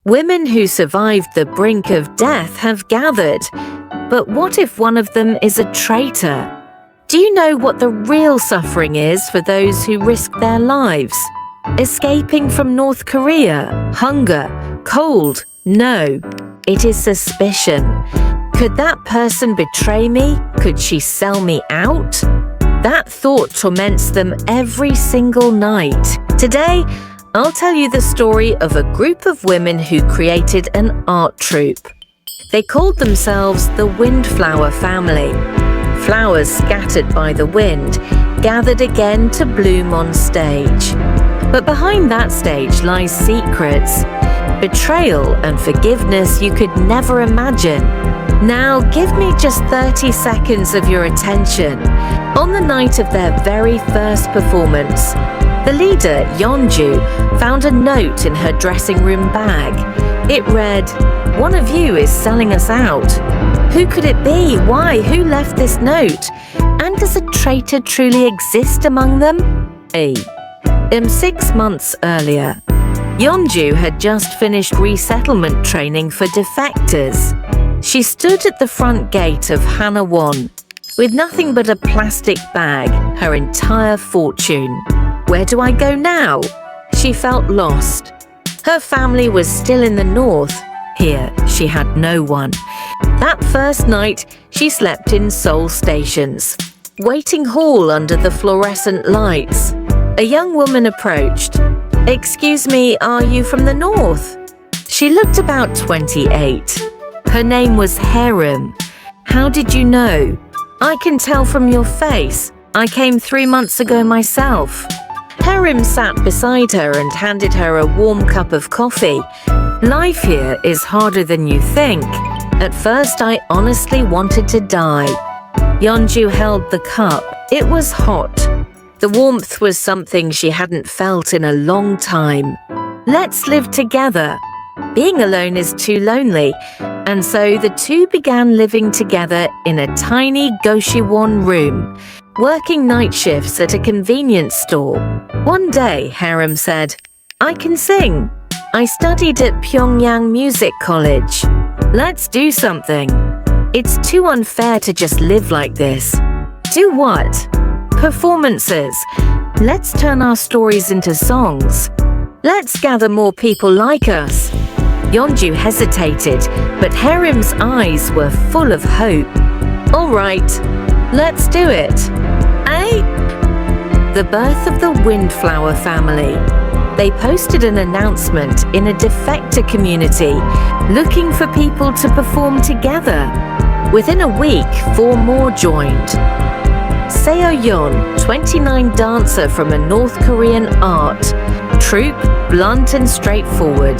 Women who survived the brink of death have gathered. But what if one of them is a traitor? Do you know what the real suffering is for those who risk their lives? Escaping from North Korea? Hunger? Cold? No. It is suspicion. Could that person betray me? Could she sell me out? That thought torments them every single night. Today, I'll tell you the story of a group of women who created an art troupe. They called themselves the Windflower Family. Flowers scattered by the wind, gathered again to bloom on stage. But behind that stage lies secrets, betrayal and forgiveness you could never imagine. Now give me just 30 seconds of your attention. On the night of their very first performance, the leader, Yeonju, found a note in her dressing room bag. It read, "One of you is selling us out." Who could it be? Why? Who left this note? And does a traitor truly exist among them? 6 months earlier, Yeonju had just finished resettlement training for defectors. She stood at the front gate of Hanawon with nothing but a plastic bag, her entire fortune. Where do I go now? She felt lost. Her family was still in the north. Here, she had no one. That first night, she slept in Seoul stations, waiting hall under the fluorescent lights. A young woman approached. "Excuse me, are you from the north?" She looked about 28. Her name was Haerim. "How did you know?" "I can tell from your face. I came 3 months ago myself." Haerim sat beside her and handed her a warm cup of coffee. "Life here is harder than you think. At first, I honestly wanted to die." Yeonju held the cup. It was hot. The warmth was something she hadn't felt in a long time. "Let's live together." Being alone is too lonely, and so the two began living together in a tiny Goshiwon room, working night shifts at a convenience store. One day, Haerim said, "I can sing. I studied at Pyongyang Music College. Let's do something. It's too unfair to just live like this." "Do what?" "Performances. Let's turn our stories into songs. Let's gather more people like us." Yeonju hesitated, but Haerim's eyes were full of hope. "All right, let's do it." The birth of the Windflower Family. They posted an announcement in a Defector community, looking for people to perform together. Within a week, 4 more joined. Seoyeon, 29 dancer from a North Korean art troupe, blunt and straightforward.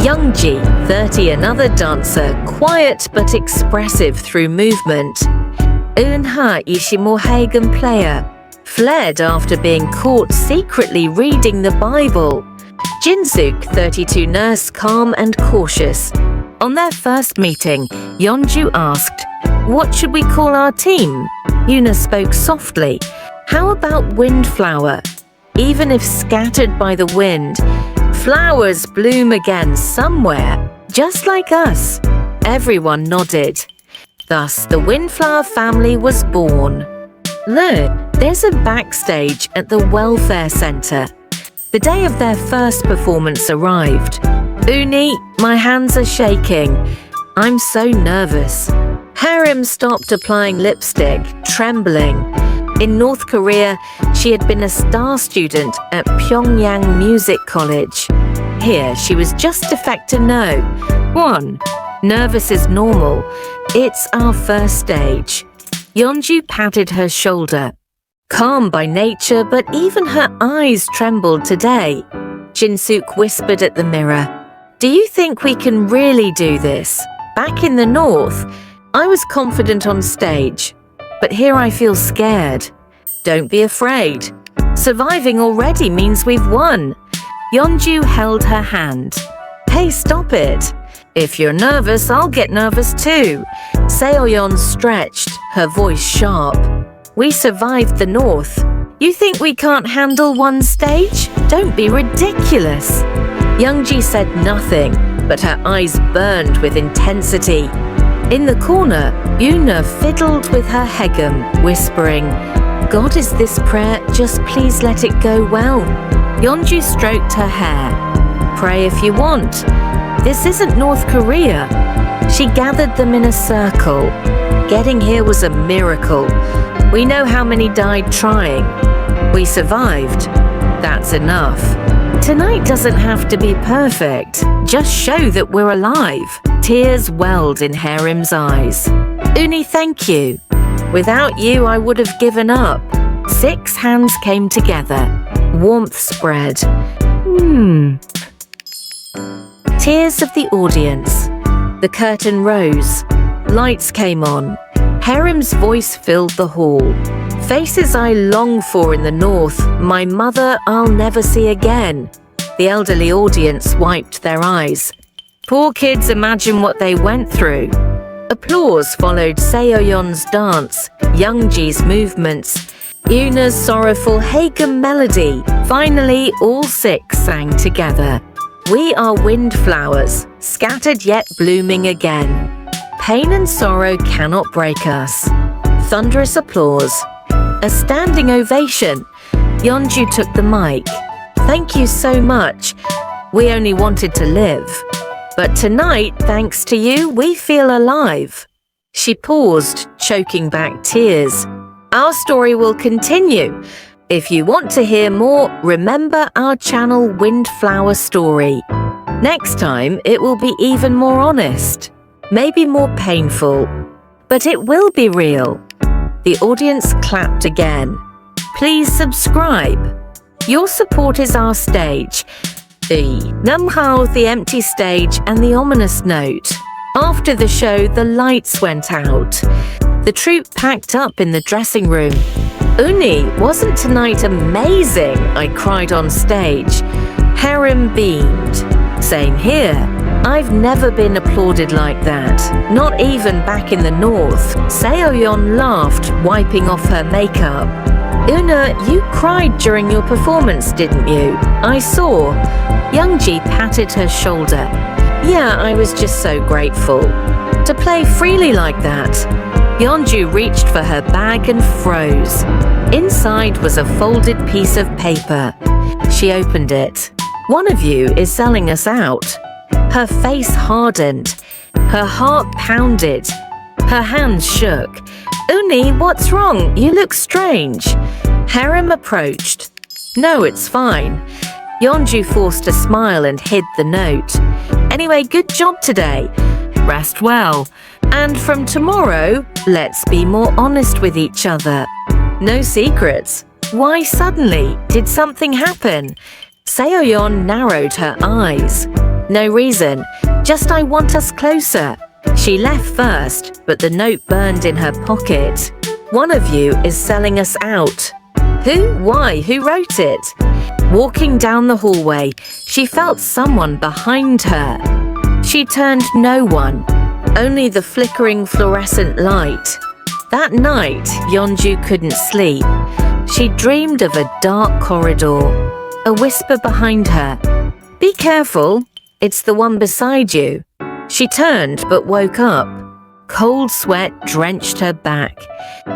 Youngji, 30, another dancer, quiet but expressive through movement. Eunha, Haegum player, fled after being caught secretly reading the Bible. Jinsook, 32, nurse, calm and cautious. On their first meeting, Yeonju asked, "What should we call our team?" Eunha spoke softly. "How about Windflower? Even if scattered by the wind, flowers bloom again somewhere, just like us." Everyone nodded. Thus, the Windflower Family was born. Look, there's a backstage at the welfare center. The day of their first performance arrived. "Uni, my hands are shaking. I'm so nervous." Haerim stopped applying lipstick, trembling. In North Korea, she had been a star student at Pyongyang Music College. Here, she was just Defector No. 1. Nervous is normal. It's our first stage. Yeonju patted her shoulder. Calm by nature, but even her eyes trembled today. Jinsook whispered at the mirror, "Do you think we can really do this? Back in the north, I was confident on stage, but here I feel scared." "Don't be afraid. Surviving already means we've won." Yeonju held her hand. "Hey, stop it. If you're nervous, I'll get nervous too." Seoyeon stretched, her voice sharp. "We survived the north. You think we can't handle one stage? Don't be ridiculous." Youngji said nothing, but her eyes burned with intensity. In the corner, Eunha fiddled with her Haegum, whispering, "God is this prayer, just please let it go well." Yeonju stroked her hair. "Pray if you want. This isn't North Korea." She gathered them in a circle. "Getting here was a miracle. We know how many died trying. We survived. That's enough. Tonight doesn't have to be perfect. Just show that we're alive." Tears welled in Haerim's eyes. "Eunha, thank you. Without you, I would have given up." 6 hands came together. Warmth spread. Tears of the audience. The curtain rose. Lights came on. Haerim's voice filled the hall. "Faces I long for in the north, my mother I'll never see again." The elderly audience wiped their eyes. Poor kids imagine what they went through. Applause followed Seoyeon's dance, Youngji's movements, Eunha's sorrowful Haegum melody. Finally, all 6 sang together. "We are windflowers, scattered yet blooming again. Pain and sorrow cannot break us." Thunderous applause. A standing ovation. Yeonju took the mic. "Thank you so much. We only wanted to live. But tonight, thanks to you, we feel alive." She paused, choking back tears. "Our story will continue. If you want to hear more, remember our channel Windflower Story. Next time, it will be even more honest, maybe more painful, but it will be real." The audience clapped again. "Please subscribe. Your support is our stage." The empty stage and the ominous note. After the show, the lights went out. The troupe packed up in the dressing room. "Eunha, wasn't tonight amazing?" I cried on stage. Haerim beamed. "Same here. I've never been applauded like that, not even back in the north." Seoyeon laughed, wiping off her makeup. "Eunha, you cried during your performance, didn't you? I saw." Youngji patted her shoulder. "Yeah, I was just so grateful. To play freely like that." Yeonju reached for her bag and froze. Inside was a folded piece of paper. She opened it. "One of you is selling us out." Her face hardened. Her heart pounded. Her hands shook. "Eunha, what's wrong? You look strange." Haerim approached. "No, it's fine." Yeonju forced a smile and hid the note. "Anyway, good job today. Rest well. And from tomorrow, let's be more honest with each other. No secrets." "Why suddenly? Did something happen?" Seoyeon narrowed her eyes. "No reason. Just I want us closer." She left first, but the note burned in her pocket. "One of you is selling us out." "Who? Why? Who wrote it?" Walking down the hallway, she felt someone behind her. She turned no one, only the flickering fluorescent light. That night, Yeonju couldn't sleep. She dreamed of a dark corridor, a whisper behind her. "Be careful, it's the one beside you." She turned but woke up. Cold sweat drenched her back.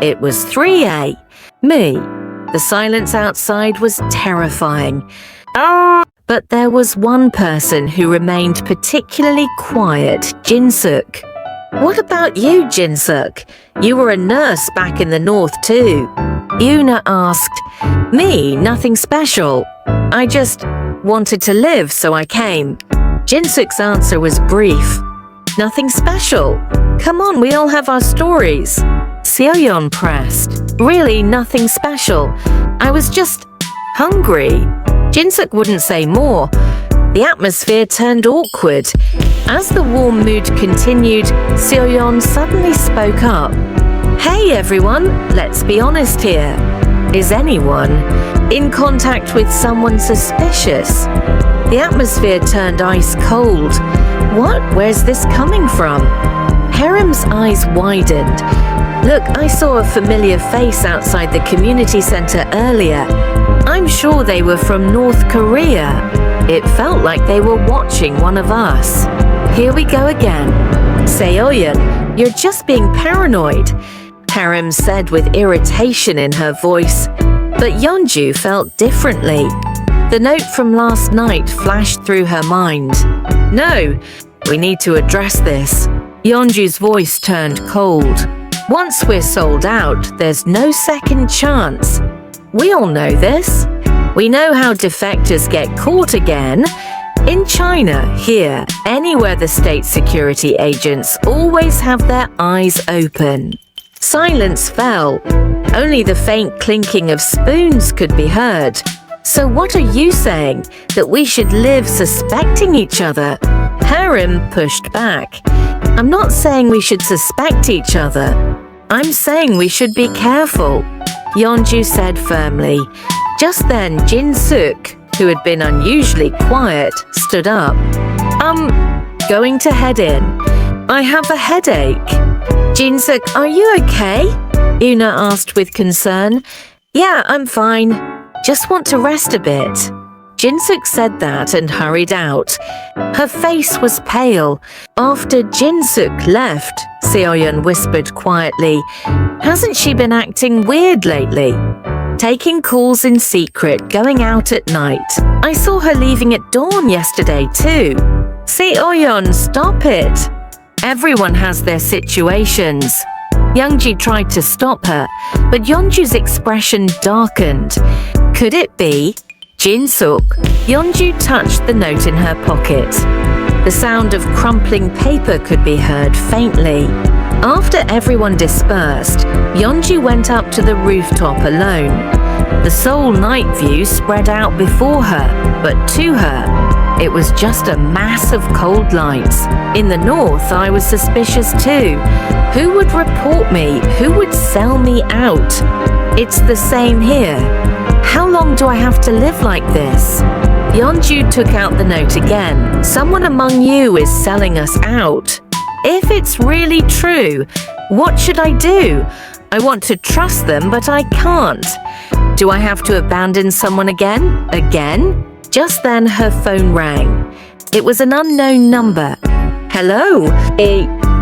It was 3 a.m. The silence outside was terrifying. But there was one person who remained particularly quiet, Jinsook. "What about you, Jinsook? You were a nurse back in the north too." Eunha asked. "Me, nothing special. I just wanted to live, so I came." Jinsook's answer was brief. "Nothing special. Come on, we all have our stories." Seoyeon pressed. "Really nothing special. I was just hungry." Jinsook wouldn't say more. The atmosphere turned awkward. As the warm mood continued, Seoyeon suddenly spoke up. "Hey everyone, let's be honest here. Is anyone in contact with someone suspicious?" The atmosphere turned ice cold. What? Where's this coming from? Haerim's eyes widened. Look, I saw a familiar face outside the community center earlier. I'm sure they were from North Korea. It felt like they were watching one of us. Here we go again. Seoyeon, you're just being paranoid, Haerim said with irritation in her voice. But Yeonju felt differently. The note from last night flashed through her mind. No, we need to address this. Yeonju's voice turned cold. Once we're sold out, there's no second chance. We all know this. We know how defectors get caught again. In China, here, anywhere the state security agents always have their eyes open. Silence fell. Only the faint clinking of spoons could be heard. So what are you saying? That we should live suspecting each other? Haerim pushed back. I'm not saying we should suspect each other. I'm saying we should be careful, Yeonju said firmly. Just then, Jinsook, who had been unusually quiet, stood up. Going to head in. I have a headache. Jinsook, are you okay? Eunha asked with concern. Yeah, I'm fine. Just want to rest a bit. Jinsook said that and hurried out. Her face was pale. After Jinsook left, Seoyeon whispered quietly, hasn't she been acting weird lately? Taking calls in secret, going out at night. I saw her leaving at dawn yesterday too. Seoyeon, stop it. Everyone has their situations. Youngji tried to stop her, but Yeonju's expression darkened. Could it be? Jinsook. Yeonju touched the note in her pocket. The sound of crumpling paper could be heard faintly. After everyone dispersed, Yeonju went up to the rooftop alone. The Seoul night view spread out before her, but to her, it was just a mass of cold lights. In the north, I was suspicious too. Who would report me? Who would sell me out? It's the same here. How long do I have to live like this? Yeonju took out the note again. Someone among you is selling us out. If it's really true, what should I do? I want to trust them, but I can't. Do I have to abandon someone again? Again? Just then her phone rang. It was an unknown number. Hello?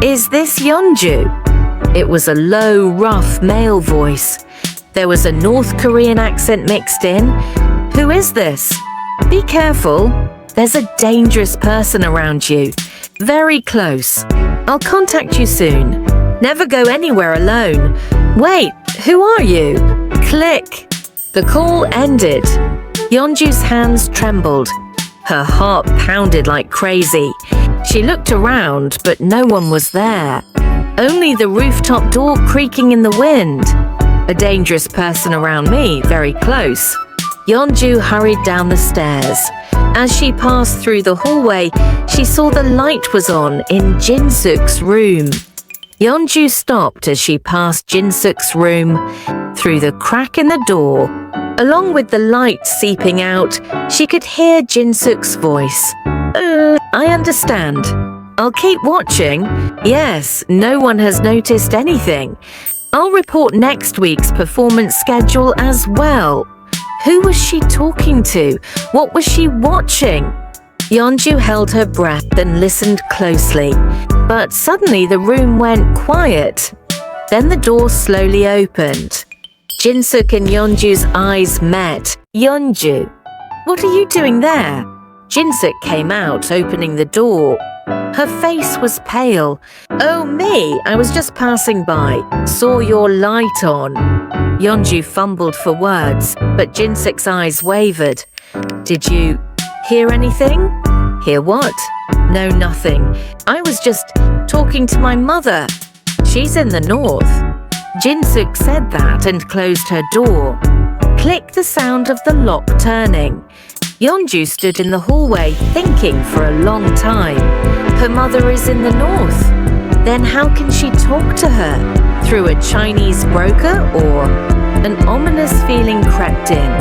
Is this Yeonju? It was a low, rough male voice. There was a North Korean accent mixed in. Who is this? Be careful. There's a dangerous person around you. Very close. I'll contact you soon. Never go anywhere alone. Wait, who are you? Click. The call ended. Yeonju's hands trembled. Her heart pounded like crazy. She looked around, but no one was there. Only the rooftop door creaking in the wind. A dangerous person around me, very close. Yeonju hurried down the stairs. As she passed through the hallway, she saw the light was on in Jinsook's room. Yeonju stopped as she passed Jinsook's room. Through the crack in the door, along with the light seeping out, she could hear Jinsook's voice. I understand. I'll keep watching. Yes, no one has noticed anything. I'll report next week's performance schedule as well. Who was she talking to? What was she watching? Yeonju held her breath and listened closely, but suddenly the room went quiet. Then the door slowly opened. Jinsook and Yeonju's eyes met. Yeonju, what are you doing there? Jinsook came out, opening the door. Her face was pale. Oh, me, I was just passing by. Saw your light on. Yeonju fumbled for words, but Jinsook's eyes wavered. Did you hear anything? Hear what? No, nothing. I was just talking to my mother. She's in the north. Jinsook said that and closed her door. Click the sound of the lock turning. Yeonju stood in the hallway thinking for a long time. Her mother is in the north. Then how can she talk to her? Through a Chinese broker or? An ominous feeling crept in.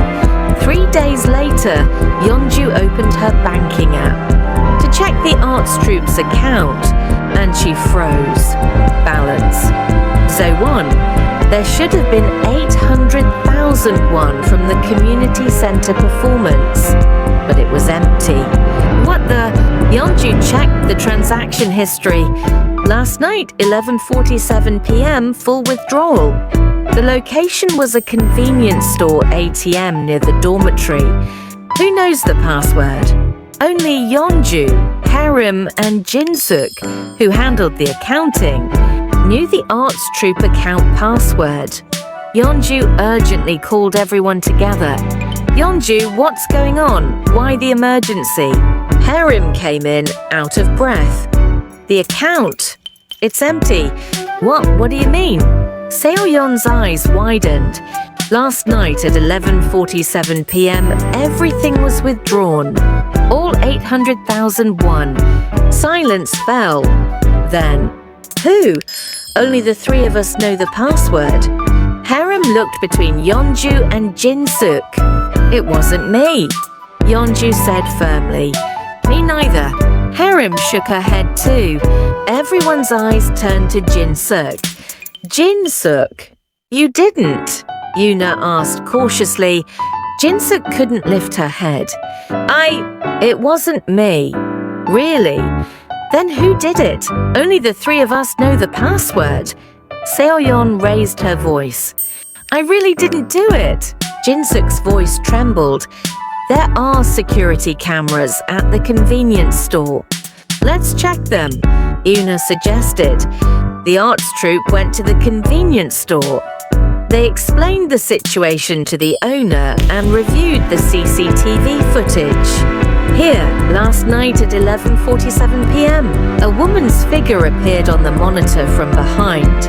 3 days later, Yeonju opened her banking app to check the arts troupe's account and she froze. Balance. Zo1, there should have been 800,000 won from the community center performance, but it was empty. What the? Yeonju checked the transaction history. Last night, 11:47 p.m., full withdrawal. The location was a convenience store ATM near the dormitory. Who knows the password? Only Yeonju, Haerim, and Jinsook, who handled the accounting, knew the arts troupe account password. Yeonju urgently called everyone together. Yeonju, what's going on? Why the emergency? Haerim came in, out of breath. The account. It's empty. What do you mean? Seoyeon's eyes widened. Last night at 11:47 p.m., everything was withdrawn. All 800,000 won. Silence fell. Then, who? Only the three of us know the password. Haerim looked between Yeonju and Jinsook. It wasn't me. Yeonju said firmly. Me neither. Haerim shook her head too. Everyone's eyes turned to Jinsook. Jinsook, you didn't? Eunha asked cautiously. Jinsook couldn't lift her head. It wasn't me. Really? Then who did it? Only the three of us know the password. Seoyeon raised her voice. I really didn't do it. Jinsook's voice trembled. There are security cameras at the convenience store. Let's check them, Eunha suggested. The arts troupe went to the convenience store. They explained the situation to the owner and reviewed the CCTV footage. Here, last night at 11:47 p.m., a woman's figure appeared on the monitor from behind.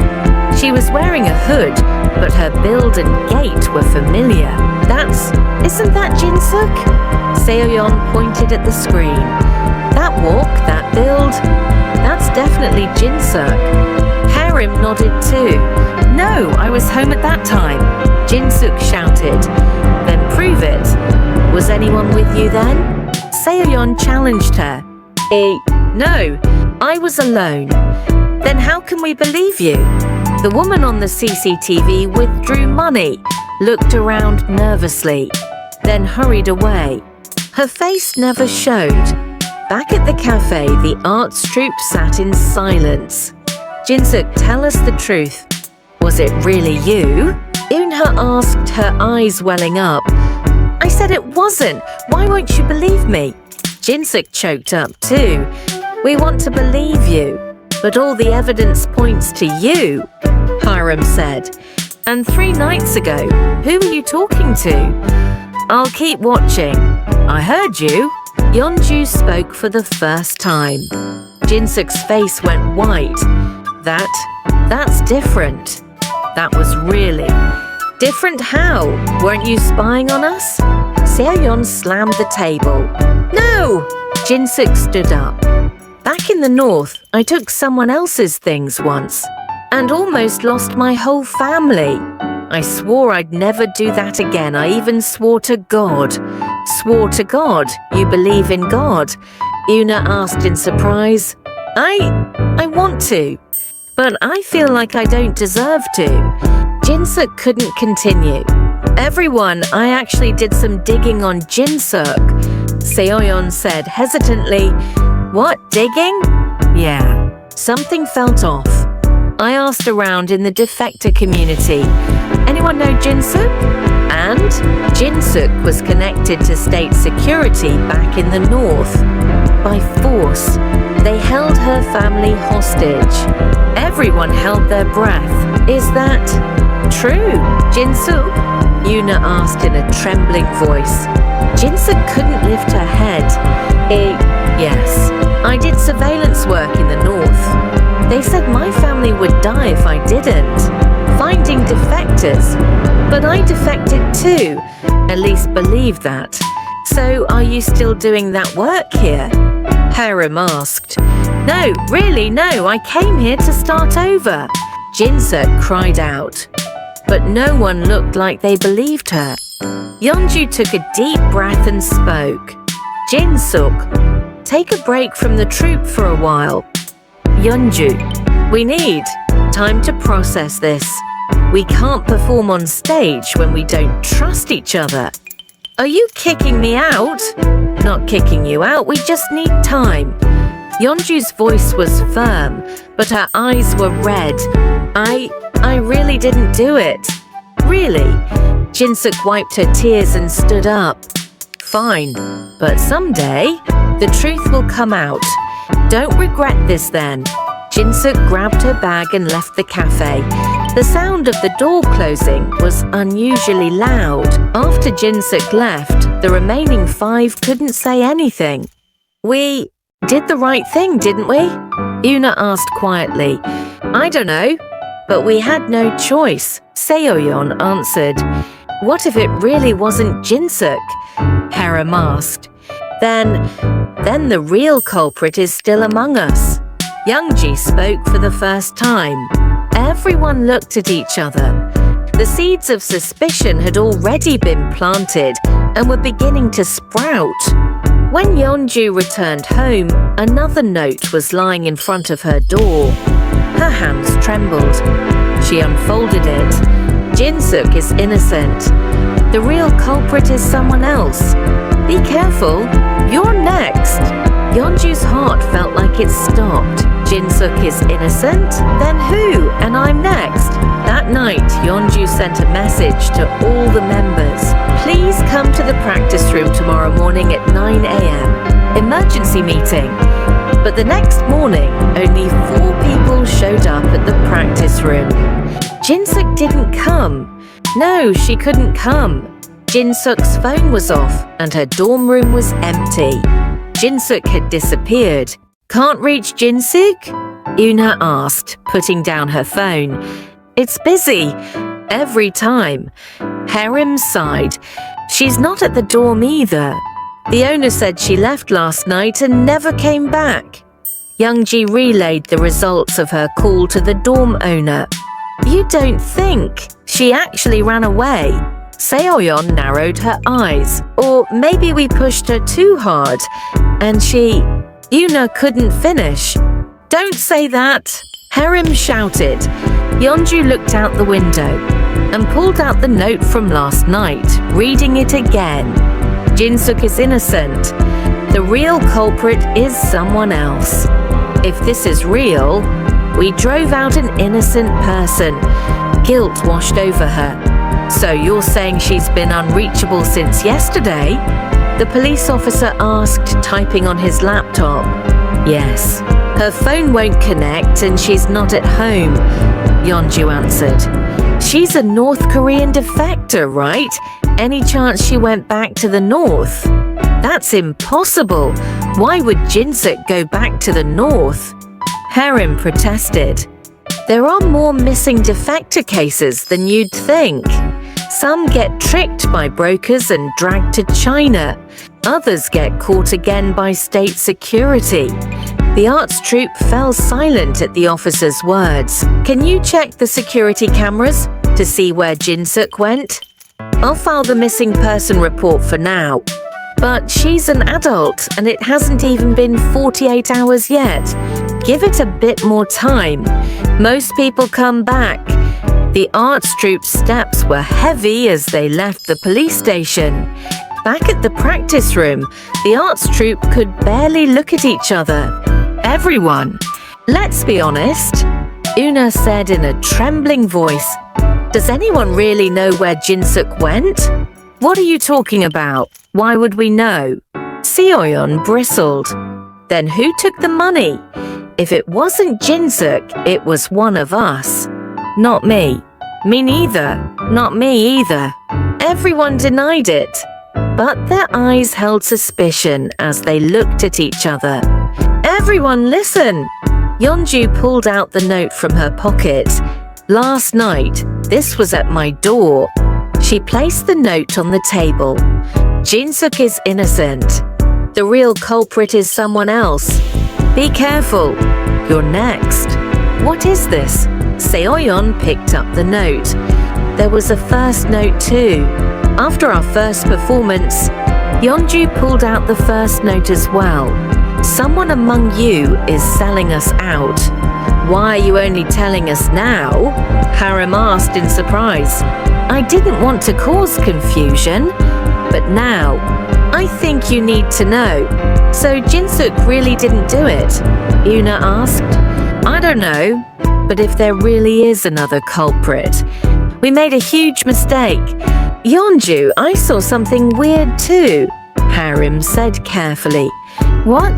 She was wearing a hood, but her build and gait were familiar. Isn't that Jinsook? Seoyeon pointed at the screen. That walk, that build, that's definitely Jinsook. Haerim nodded too. No, I was home at that time. Jinsook shouted. Then prove it. Was anyone with you then? Seoyeon challenged her. No, I was alone. Then how can we believe you? The woman on the CCTV withdrew money, looked around nervously, then hurried away. Her face never showed. Back at the cafe, the arts troupe sat in silence. Jinsook, tell us the truth. Was it really you? Eunha asked, her eyes welling up. I said it wasn't. Why won't you believe me? Jinsook choked up too. We want to believe you, but all the evidence points to you, Haerim said. And 3 nights ago, who were you talking to? I'll keep watching. I heard you. Yeonju spoke for the first time. Jinsook's face went white. That's different. That was really different. How? Weren't you spying on us? Seoyeon slammed the table. No! Jinsook stood up. Back in the north, I took someone else's things once and almost lost my whole family. I swore I'd never do that again. I even swore to God. Swore to God? You believe in God? Eunha asked in surprise. I want to, but I feel like I don't deserve to. Jinsook couldn't continue. Everyone, I actually did some digging on Jinsook, Seoyeon said hesitantly. What, digging? Yeah, something felt off. I asked around in the Defector community. Anyone know Jinsook? And Jinsook was connected to state security back in the north. By force, they held her family hostage. Everyone held their breath. Is that true, Jinsook? Eunha asked in a trembling voice. Jinsook couldn't lift her head. Yes, I did surveillance work in the north. They said my family would die if I didn't. Finding defectors. But I defected too. At least believe that. So are you still doing that work here? Haerim asked. No, really, no. I came here to start over. Jinsook cried out. But no one looked like they believed her. Youngji took a deep breath and spoke. Jinsook, take a break from the troupe for a while. Yeonju. We need time to process this. We can't perform on stage when we don't trust each other. Are you kicking me out? Not kicking you out, we just need time. Yeonju's voice was firm, but her eyes were red. I really didn't do it. Really? Jinsook wiped her tears and stood up. Fine, but someday, the truth will come out. Don't regret this then. Jinsook grabbed her bag and left the cafe. The sound of the door closing was unusually loud. After Jinsook left, the remaining 5 couldn't say anything. We did the right thing, didn't we? Eunha asked quietly. I don't know, but we had no choice, Seoyeon answered. What if it really wasn't Jinsook? Haerim asked. Then the real culprit is still among us. Youngji spoke for the first time. Everyone looked at each other. The seeds of suspicion had already been planted and were beginning to sprout. When Yeonju returned home, another note was lying in front of her door. Her hands trembled. She unfolded it. Jinsook is innocent. The real culprit is someone else. Be careful, you're next. Yeonju's heart felt like it stopped. Jinsook is innocent? Then who? And I'm next. That night, Yeonju sent a message to all the members. Please come to the practice room tomorrow morning at 9 a.m. Emergency meeting. But the next morning, only 4 people showed up at the practice room. Jinsook didn't come. No, she couldn't come. Jinsook's phone was off and her dorm room was empty. Jinsook had disappeared. Can't reach Jinsook? Eunha asked, putting down her phone. It's busy. Every time. Haerim sighed. She's not at the dorm either. The owner said she left last night and never came back. Youngji relayed the results of her call to the dorm owner. You don't think she actually ran away? Seoyeon narrowed her eyes. Or maybe we pushed her too hard and Eunha couldn't finish. Don't say that, Haerim shouted. Yeonju looked out the window and pulled out the note from last night, reading it again. Jinsook is innocent. The real culprit is someone else. If this is real, we drove out an innocent person. Guilt washed over her. So you're saying she's been unreachable since yesterday? The police officer asked, typing on his laptop. Yes. Her phone won't connect and she's not at home, Yeonju answered. She's a North Korean defector, right? Any chance she went back to the north? That's impossible. Why would Jinsook go back to the north? Haerim protested. There are more missing defector cases than you'd think. Some get tricked by brokers and dragged to China. Others get caught again by state security. The arts troupe fell silent at the officer's words. Can you check the security cameras to see where Jinsook went? I'll file the missing person report for now. But she's an adult and it hasn't even been 48 hours yet. Give it a bit more time. Most people come back. The arts troupe's steps were heavy as they left the police station. Back at the practice room, the arts troupe could barely look at each other. Everyone. Let's be honest, Eunha said in a trembling voice. Does anyone really know where Jinsook went? What are you talking about? Why would we know? Seoyeon bristled. Then who took the money? If it wasn't Jinsook, it was one of us. Not me. Me neither. Not me either. Everyone denied it. But their eyes held suspicion as they looked at each other. Everyone listen! Yeonju pulled out the note from her pocket. Last night, this was at my door. She placed the note on the table. Jinsook is innocent. The real culprit is someone else. Be careful. You're next. What is this? Seoyeon picked up the note. There was a first note too. After our first performance, Yeonju pulled out the first note as well. Someone among you is selling us out. Why are you only telling us now? Haerim asked in surprise. I didn't want to cause confusion, but now I think you need to know. So Jinsook really didn't do it? Eunha asked. I don't know, but if there really is another culprit, we made a huge mistake. Yeonju, I saw something weird too, Haerim said carefully. What?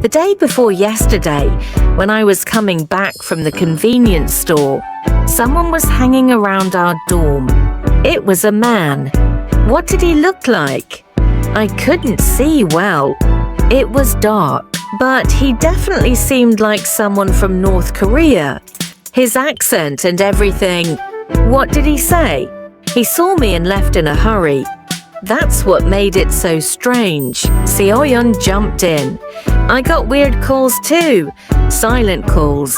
The day before yesterday, when I was coming back from the convenience store, someone was hanging around our dorm. It was a man. What did he look like? I couldn't see well. It was dark, but he definitely seemed like someone from North Korea. His accent and everything. What did he say? He saw me and left in a hurry. That's what made it so strange. Seoyeon jumped in. I got weird calls too, silent calls,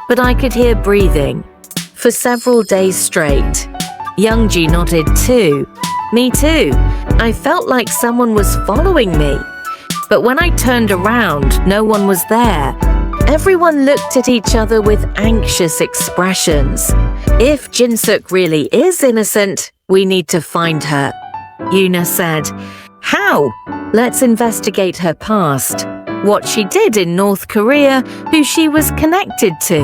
but I could hear breathing for several days straight. Youngji nodded too. Me too. I felt like someone was following me. But when I turned around, no one was there. Everyone looked at each other with anxious expressions. If Jinsook really is innocent, we need to find her, Eunha said. How? Let's investigate her past. What she did in North Korea, who she was connected to.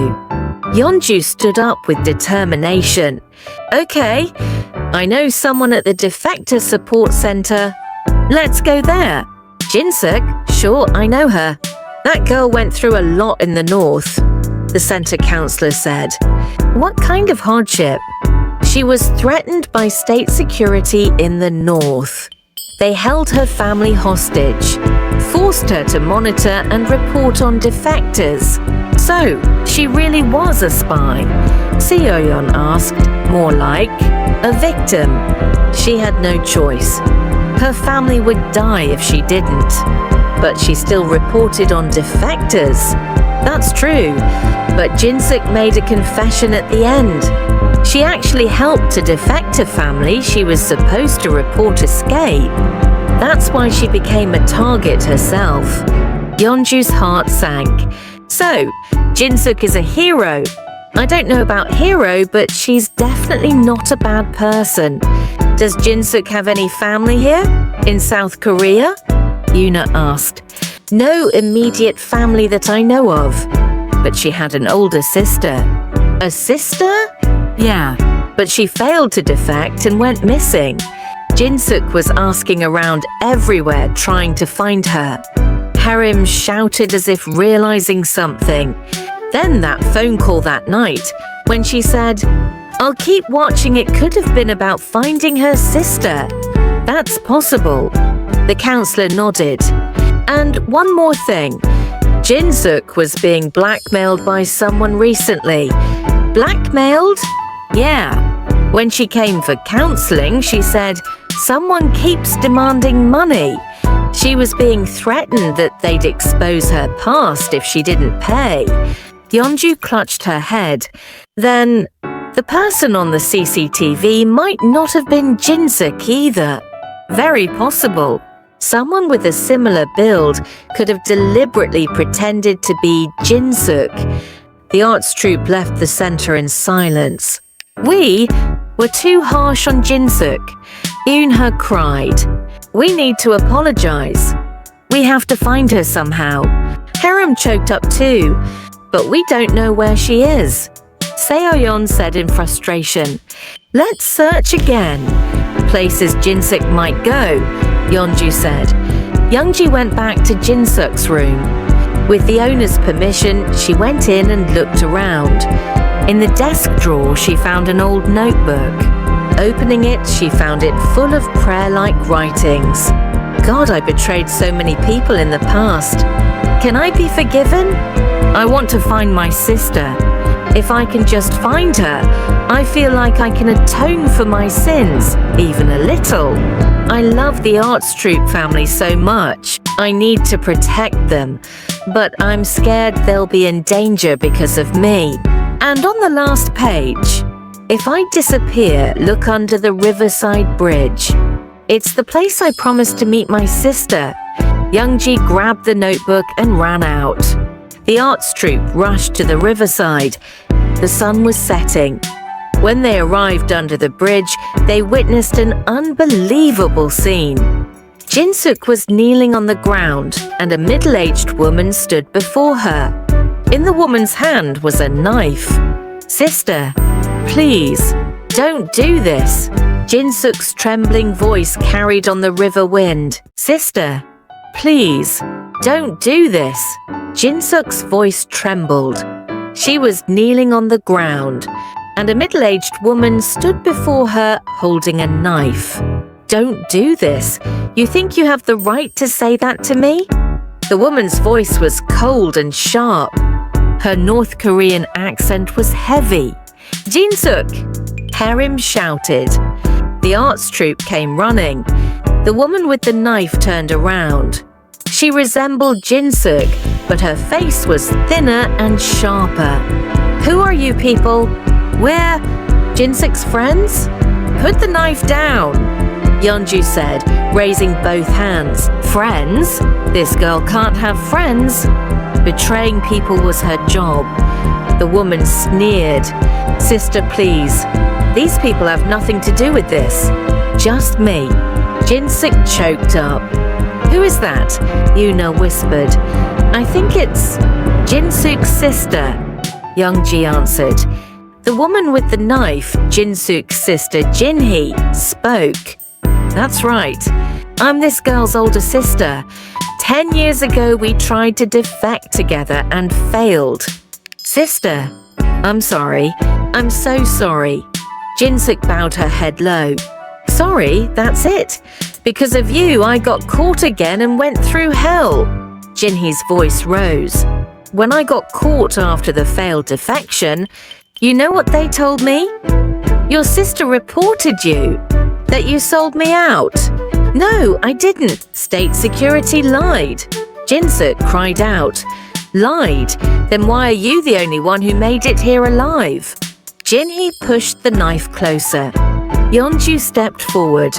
Yeonju stood up with determination. Okay, I know someone at the Defector support center. Let's go there. Jinsook? Sure, I know her. That girl went through a lot in the north, the center counselor said. What kind of hardship? She was threatened by state security in the north. They held her family hostage, forced her to monitor and report on defectors. So, she really was a spy? Seoyeon asked, more like a victim. She had no choice. Her family would die if she didn't. But she still reported on defectors. That's true, but Jinsook made a confession at the end. She actually helped a defector family she was supposed to report escape. That's why she became a target herself. Yeonju's heart sank. So, Jinsook is a hero. I don't know about hero, but she's definitely not a bad person. Does Jinsook have any family here? In South Korea? Eunha asked. No immediate family that I know of. But she had an older sister. A sister? Yeah, but she failed to defect and went missing. Jinsook was asking around everywhere trying to find her. Haerim shouted as if realizing something. Then that phone call that night when she said, I'll keep watching, it could have been about finding her sister. That's possible. The counselor nodded. And one more thing. Jinsook was being blackmailed by someone recently. Blackmailed? Yeah. When she came for counseling, she said, someone keeps demanding money. She was being threatened that they'd expose her past if she didn't pay. Yeonju clutched her head. Then, the person on the CCTV might not have been Jinsook either. Very possible. Someone with a similar build could have deliberately pretended to be Jinsook. The arts troupe left the center in silence. We were too harsh on Jinsook. Eunha cried. We need to apologize. We have to find her somehow. Haerim choked up too, but we don't know where she is. Seoyeon said in frustration. Let's search again. Places Jinsook might go, Yeonju said. Youngji went back to Jinsook's room. With the owner's permission, she went in and looked around. In the desk drawer, she found an old notebook. Opening it, she found it full of prayer-like writings. God, I betrayed so many people in the past. Can I be forgiven? I want to find my sister. If I can just find her, I feel like I can atone for my sins, even a little. I love the arts troupe family so much. I need to protect them, but I'm scared they'll be in danger because of me. And on the last page, if I disappear, look under the Riverside Bridge. It's the place I promised to meet my sister. Youngji grabbed the notebook and ran out. The arts troupe rushed to the riverside. The sun was setting. When they arrived under the bridge, they witnessed an unbelievable scene. Jinsook was kneeling on the ground, and a middle-aged woman stood before her. In the woman's hand was a knife. "Sister, please, don't do this." Jinsook's trembling voice carried on the river wind. "Sister, please, don't do this." Jinsook's voice trembled. She was kneeling on the ground, and a middle-aged woman stood before her holding a knife. "Don't do this. You think you have the right to say that to me?" The woman's voice was cold and sharp. Her North Korean accent was heavy. "Jinsook!" Haerim shouted. The arts troupe came running. The woman with the knife turned around. She resembled Jinsook, but her face was thinner and sharper. "Who are you people? We're Jinsook's friends?" "Put the knife down," Yeonju said, raising both hands. "Friends? This girl can't have friends." Betraying people was her job. The woman sneered. "Sister, please. These people have nothing to do with this. Just me." Jinsook choked up. "Who is that?" Eunha whispered. "I think it's Jinsook's sister," Youngji answered. The woman with the knife, Jinsook's sister Jinhee, spoke. "That's right. I'm this girl's older sister. 10 years ago we tried to defect together and failed." "Sister, I'm sorry. I'm so sorry." Jinsook bowed her head low. "Sorry, that's it. Because of you, I got caught again and went through hell." Jinhee's voice rose. "When I got caught after the failed defection, you know what they told me? Your sister reported you. That you sold me out." "No, I didn't. State security lied." Jinsook cried out. "Lied? Then why are you the only one who made it here alive?" Jinhee pushed the knife closer. Yeonju stepped forward.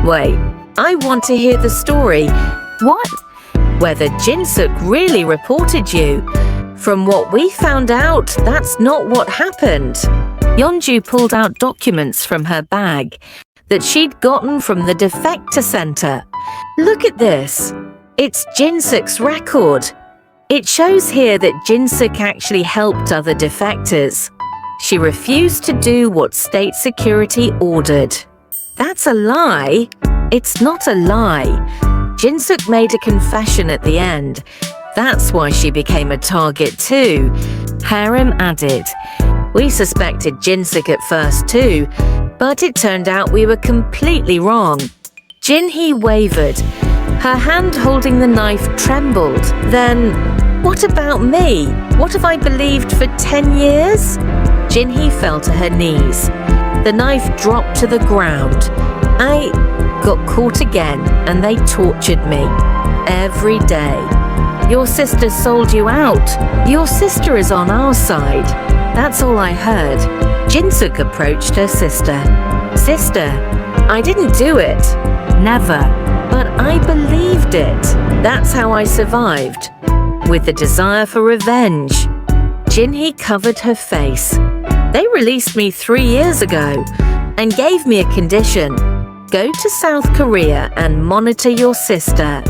"Wait, I want to hear the story." "What?" "Whether Jinsook really reported you. From what we found out, that's not what happened." Yeonju pulled out documents from her bag that she'd gotten from the Defector Center. "Look at this. It's Jinsook's record. It shows here that Jinsook actually helped other defectors. She refused to do what state security ordered." "That's a lie." "It's not a lie. Jinsook made a confession at the end. That's why she became a target too," Haerim added. "We suspected Jinsook at first too, but it turned out we were completely wrong." Jinhee wavered. Her hand holding the knife trembled. "Then, what about me? What have I believed for 10 years? Jinhee fell to her knees. The knife dropped to the ground. "I got caught again and they tortured me. Every day. Your sister sold you out. Your sister is on our side." That's all I heard. Jinsook approached her sister. "Sister, I didn't do it. Never. But I believed it. That's how I survived. With the desire for revenge." Jinhee covered her face. "They released me 3 years ago and gave me a condition. Go to South Korea and monitor your sister.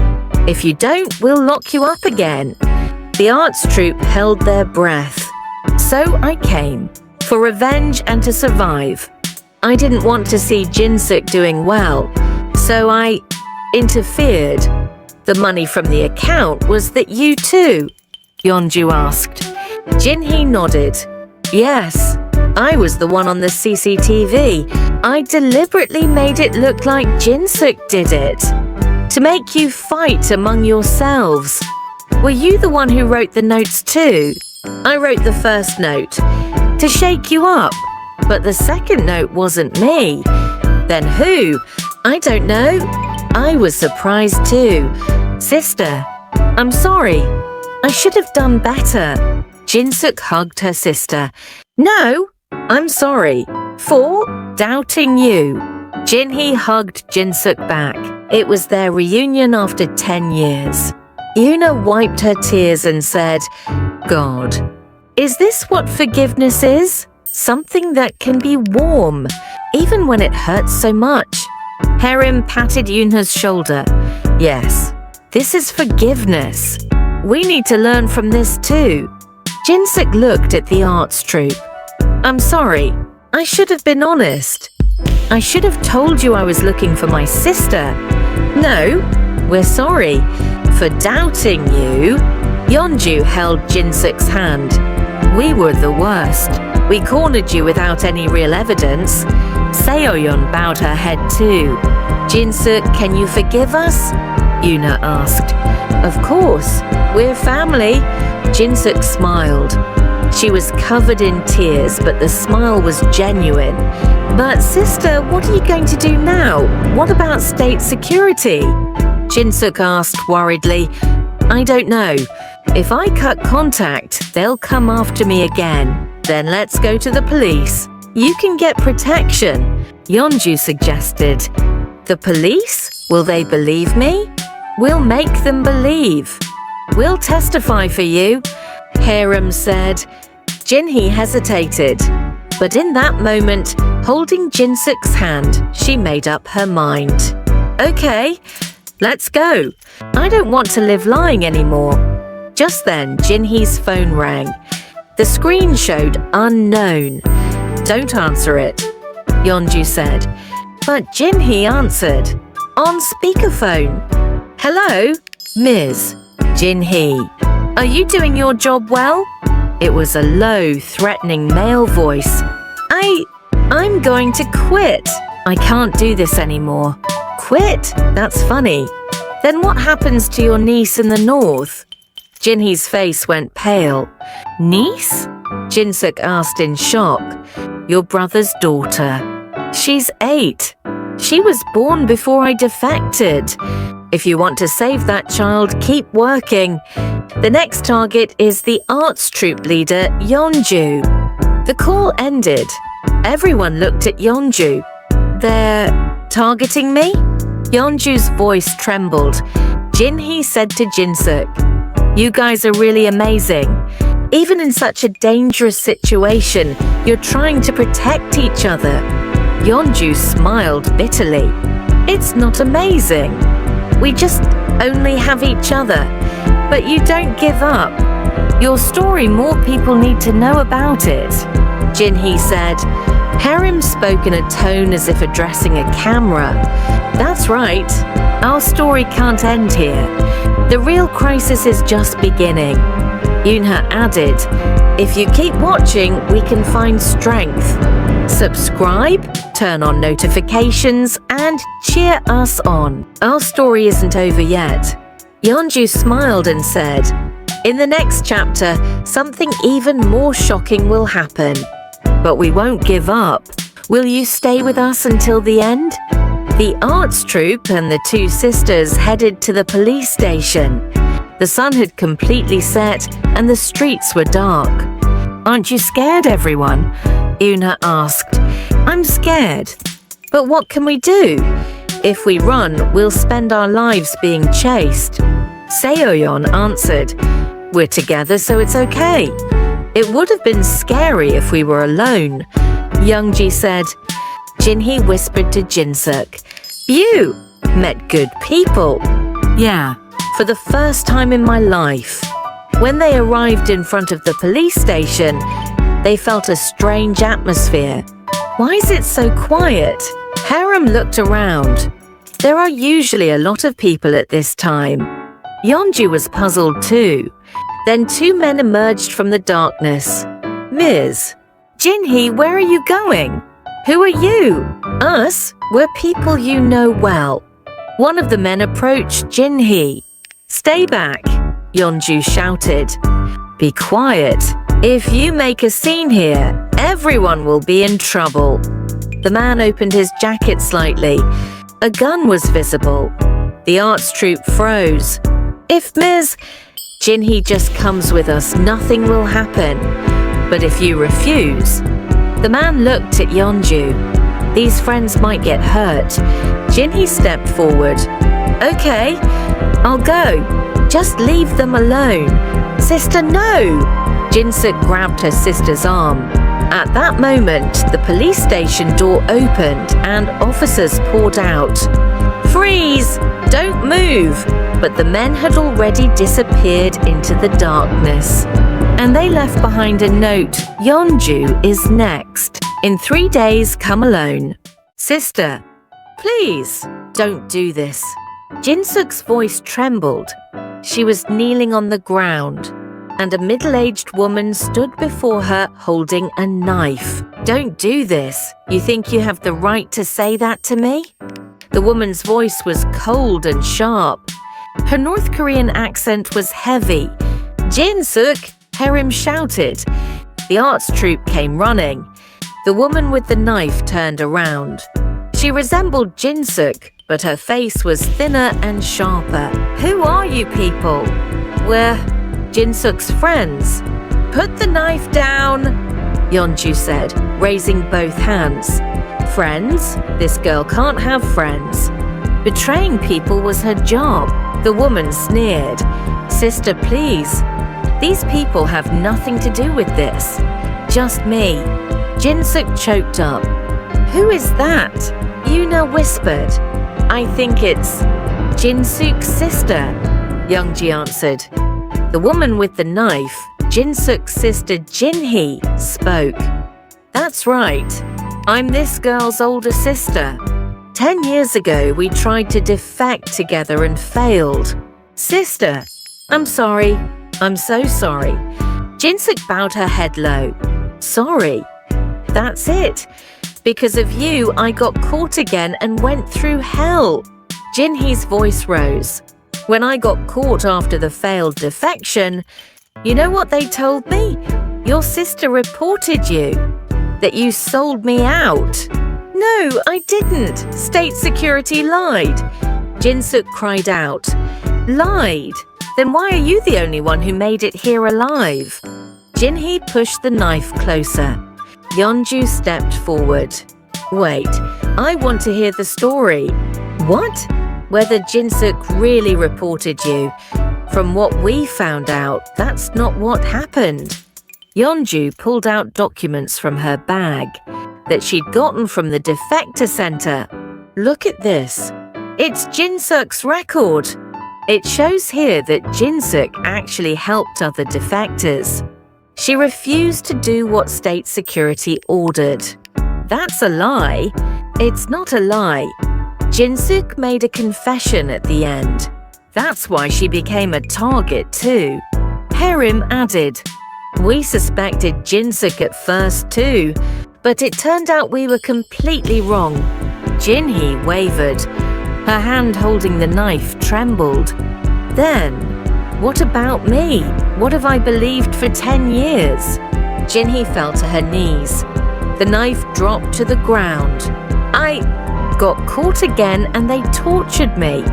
If you don't, we'll lock you up again." The arts troupe held their breath. So I came, for revenge and to survive. I didn't want to see Jinsook doing well, so I interfered. "The money from the account was that you too?" Yeonju asked. Jinhee nodded. "Yes, I was the one on the CCTV. I deliberately made it look like Jinsook did it. To make you fight among yourselves. Were you the one who wrote the notes too?" "I wrote the first note. To shake you up. But the second note wasn't me." "Then who?" "I don't know. I was surprised too." "Sister, I'm sorry. I should have done better." Jinsook hugged her sister. "No, I'm sorry. For doubting you." Jinhee hugged Jinsook back. It was their reunion after 10 years. Eunha wiped her tears and said, "God, is this what forgiveness is? Something that can be warm, even when it hurts so much?" Haerim patted Eunha's shoulder. "Yes, this is forgiveness. We need to learn from this too." Jinsook looked at the arts troupe. "I'm sorry. I should have been honest. I should have told you I was looking for my sister. No, we're sorry for doubting you." Yeonju held Jinsook's hand. "We were the worst. We cornered you without any real evidence." Seoyeon bowed her head too. "Jinsook, can you forgive us?" Eunha asked. "Of course, we're family." Jinsook smiled. She was covered in tears, but the smile was genuine. "But sister, what are you going to do now? What about state security?" Jinsook asked worriedly. "I don't know. If I cut contact, they'll come after me again. Then let's go to the police. You can get protection," Yeonju suggested. "The police? Will they believe me?" "We'll make them believe. We'll testify for you," Haerim said. Jinhee hesitated, but in that moment, holding Jinsook's hand, she made up her mind. "Okay, let's go. I don't want to live lying anymore." Just then, Jinhee's phone rang. The screen showed unknown. "Don't answer it," Yeonju said. But Jinhee answered, on speakerphone. "Hello, Ms. Jinhee. Are you doing your job well?" It was a low, threatening male voice. I'm going to quit. I can't do this anymore." "Quit? That's funny. Then what happens to your niece in the north?" Jinhee's face went pale. "Niece?" Jinsook asked in shock. "Your brother's daughter. She's 8. She was born before I defected. If you want to save that child, keep working. The next target is the arts troupe leader, Yeonju." The call ended. Everyone looked at Yeonju. "They're targeting me?" Yeonju's voice trembled. Jinhee said to Jinsook, "You guys are really amazing. Even in such a dangerous situation, you're trying to protect each other." Yeonju smiled bitterly. "It's not amazing. We just only have each other. But you don't give up. Your story, more people need to know about it," Jinhee said. Haerim spoke in a tone as if addressing a camera. "That's right. Our story can't end here. The real crisis is just beginning." Eunha added, "If you keep watching, we can find strength. Subscribe, turn on notifications, and cheer us on. Our story isn't over yet." Yeonju smiled and said, "In the next chapter, something even more shocking will happen. But we won't give up. Will you stay with us until the end?" The arts troupe and the two sisters headed to the police station. The sun had completely set and the streets were dark. "Aren't you scared, everyone?" Eunha asked. "I'm scared. But what can we do? If we run, we'll spend our lives being chased." Seoyeon answered, "We're together, so it's okay. It would have been scary if we were alone." Youngji said. Jinhee whispered to Jinsook, "You met good people." "Yeah, for the first time in my life." When they arrived in front of the police station, they felt a strange atmosphere. "Why is it so quiet?" Haerim looked around. There are usually a lot of people at this time. Yeonju was puzzled too. Then two men emerged from the darkness. "Ms. Jinhee, where are you going?" "Who are you?" "Us? We're people you know well." One of the men approached Jinhee. "Stay back," Yeonju shouted. "Be quiet. If you make a scene here, everyone will be in trouble." The man opened his jacket slightly. A gun was visible. The arts troupe froze. "If Ms. Jinhee just comes with us, nothing will happen. But if you refuse..." The man looked at Yeonju. These friends might get hurt. Jinhee stepped forward. Okay, I'll go. Just leave them alone. Sister, no! Jinsook grabbed her sister's arm. At that moment, the police station door opened and officers poured out. Freeze! Don't move! But the men had already disappeared into the darkness. And they left behind a note, Yeonju is next. In 3 days, come alone. Sister, please, don't do this. Jinsook's voice trembled. She was kneeling on the ground, and a middle-aged woman stood before her holding a knife. Don't do this. You think you have the right to say that to me? The woman's voice was cold and sharp. Her North Korean accent was heavy. Jinsook, Haerim shouted. The arts troupe came running. The woman with the knife turned around. She resembled Jinsook, but her face was thinner and sharper. Who are you people? We're Jinsook's friends. Put the knife down, Yeonju said, raising both hands. Friends? This girl can't have friends. Betraying people was her job. The woman sneered. Sister, please. These people have nothing to do with this. Just me. Jinsook choked up. Who is that? Eunha whispered. I think it's Jinsook's sister, Youngji answered. The woman with the knife, Jinsook's sister Jinhee, spoke. That's right. I'm this girl's older sister. 10 years ago, we tried to defect together and failed. Sister, I'm sorry. I'm so sorry. Jinsook bowed her head low. Sorry. That's it. Because of you, I got caught again and went through hell. Jinhee's voice rose. When I got caught after the failed defection, you know what they told me? Your sister reported you. That you sold me out. No, I didn't. State security lied. Jinsook cried out. Lied? Then why are you the only one who made it here alive? Jinhee pushed the knife closer. Yeonju stepped forward. Wait, I want to hear the story. What? Whether Jinsook really reported you. From what we found out, that's not what happened. Yeonju pulled out documents from her bag that she'd gotten from the Defector Center. Look at this. It's Jinsook's record. It shows here that Jinsook actually helped other defectors. She refused to do what state security ordered. That's a lie. It's not a lie. Jinsook made a confession at the end. That's why she became a target too. Haerim added, we suspected Jinsook at first too, but it turned out we were completely wrong. Jinhee wavered. Her hand holding the knife trembled. Then, what about me? What have I believed for 10 years? Jinhee fell to her knees. The knife dropped to the ground. I got caught again and they tortured me.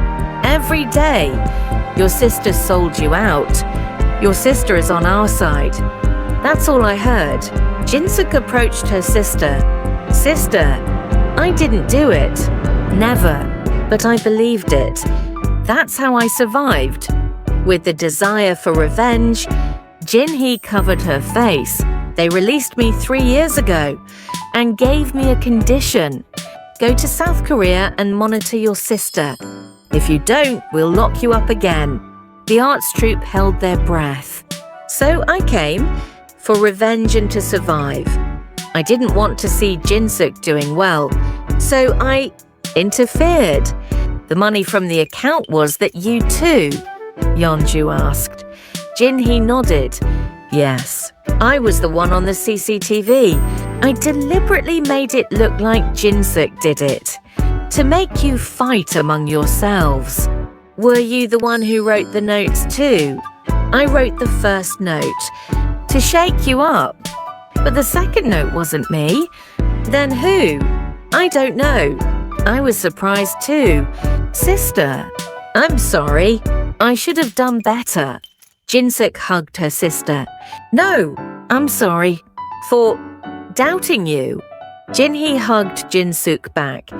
Every day. Your sister sold you out. Your sister is on our side. That's all I heard. Jinsook approached her sister. Sister, I didn't do it. Never. But I believed it. That's how I survived. With the desire for revenge, Jinhee covered her face. They released me 3 years ago and gave me a condition. Go to South Korea and monitor your sister. If you don't, we'll lock you up again. The arts troupe held their breath. So I came for revenge and to survive. I didn't want to see Jinsook doing well, so I interfered. The money from the account was that you too? Yeonju asked. Jinhee nodded. Yes, I was the one on the CCTV. I deliberately made it look like Jinsook did it. To make you fight among yourselves. Were you the one who wrote the notes too? I wrote the first note. To shake you up. But the second note wasn't me. Then who? I don't know. I was surprised too. Sister, I'm sorry. I should have done better. Jinsook hugged her sister. No, I'm sorry. For doubting you. Jinhee hugged Jinsook back.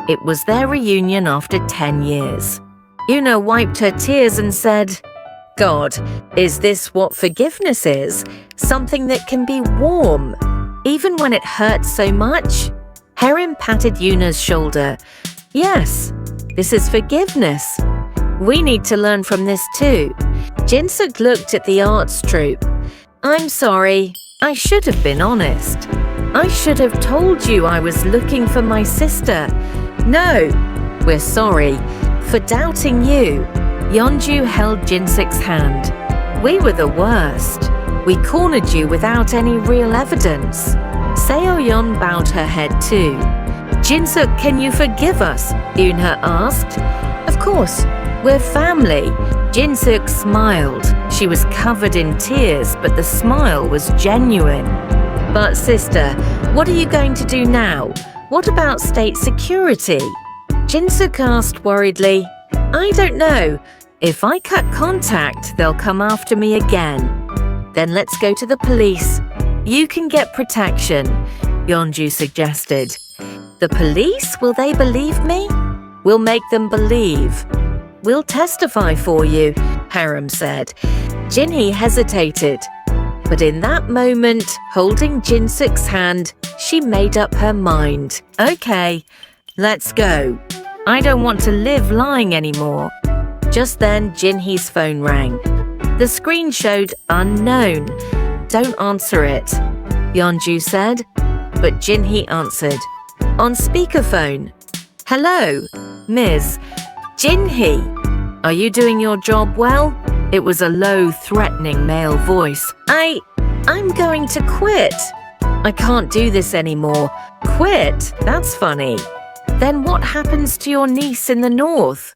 It was their reunion after 10 years. Eunha wiped her tears and said, "God, is this what forgiveness is? Something that can be warm, even when it hurts so much?" Haerim patted Eunha's shoulder. "Yes, this is forgiveness. We need to learn from this too." Jinsook looked at the arts troupe. "I'm sorry. I should have been honest. I should have told you I was looking for my sister. No, we're sorry for doubting you." Yeonju held Jinsook's hand. "We were the worst. We cornered you without any real evidence." Seoyeon bowed her head too. "Jinsook, can you forgive us?" Eunha asked. "Of course, we're family." Jinsook smiled. She was covered in tears, but the smile was genuine. "But sister, what are you going to do now? What about state security?" Jinsook asked worriedly. "I don't know. If I cut contact, they'll come after me again." "Then let's go to the police. You can get protection," Yeonju suggested. "The police? Will they believe me?" "We'll make them believe. We'll testify for you," Haerim said. Jinhee hesitated. But in that moment, holding Jinsook's hand, she made up her mind. "Okay, let's go. I don't want to live lying anymore." Just then, Jinhee's phone rang. The screen showed unknown. "Don't answer it," Yeonju said. But Jinhee answered. On speakerphone. "Hello, Ms. Jinhee. Are you doing your job well?" It was a low, threatening male voice. I'm going to quit. "I can't do this anymore." "Quit? That's funny. Then what happens to your niece in the north?"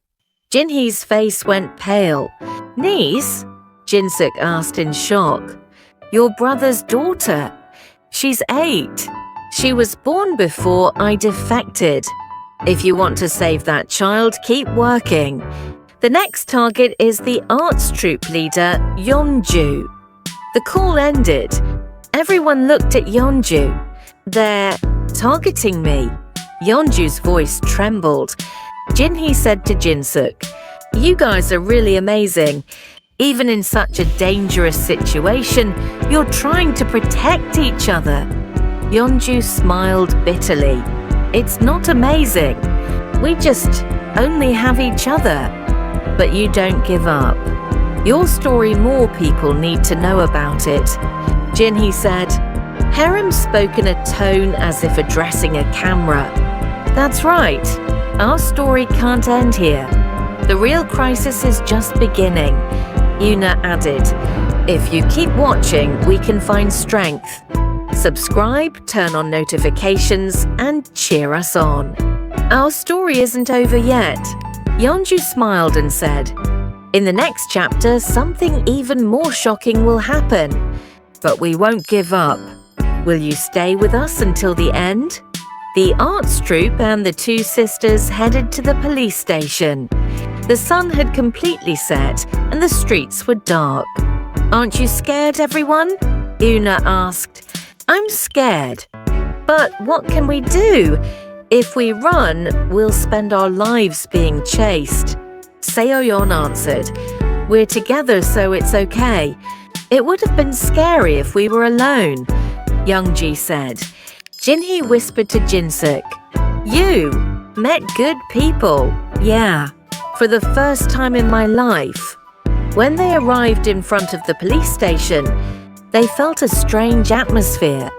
Jinhee's face went pale. "Niece?" Jinsook asked in shock. "Your brother's daughter. She's 8. She was born before I defected. If you want to save that child, keep working. The next target is the arts troupe leader, Yeonju." The call ended. Everyone looked at Yeonju. "They're targeting me." Yeonju's voice trembled. Jinhee said to Jinsook, "You guys are really amazing. Even in such a dangerous situation, you're trying to protect each other." Yeonju smiled bitterly. "It's not amazing. We just only have each other. But you don't give up. Your story, more people need to know about it." Jinhee said. Haerim spoke in a tone as if addressing a camera. "That's right. Our story can't end here. The real crisis is just beginning." Eunha added, "If you keep watching, we can find strength. Subscribe, turn on notifications, and cheer us on. Our story isn't over yet." Yeonju smiled and said, "In the next chapter, something even more shocking will happen. But we won't give up. Will you stay with us until the end?" The arts troupe and the two sisters headed to the police station. The sun had completely set and the streets were dark. "Aren't you scared, everyone?" Eunha asked. "I'm scared. But what can we do? If we run, we'll spend our lives being chased." Seoyeon answered. "We're together, so it's okay. It would have been scary if we were alone," Youngji said. Jinhee whispered to Jinsook, "You met good people." "Yeah, for the first time in my life." When they arrived in front of the police station, they felt a strange atmosphere.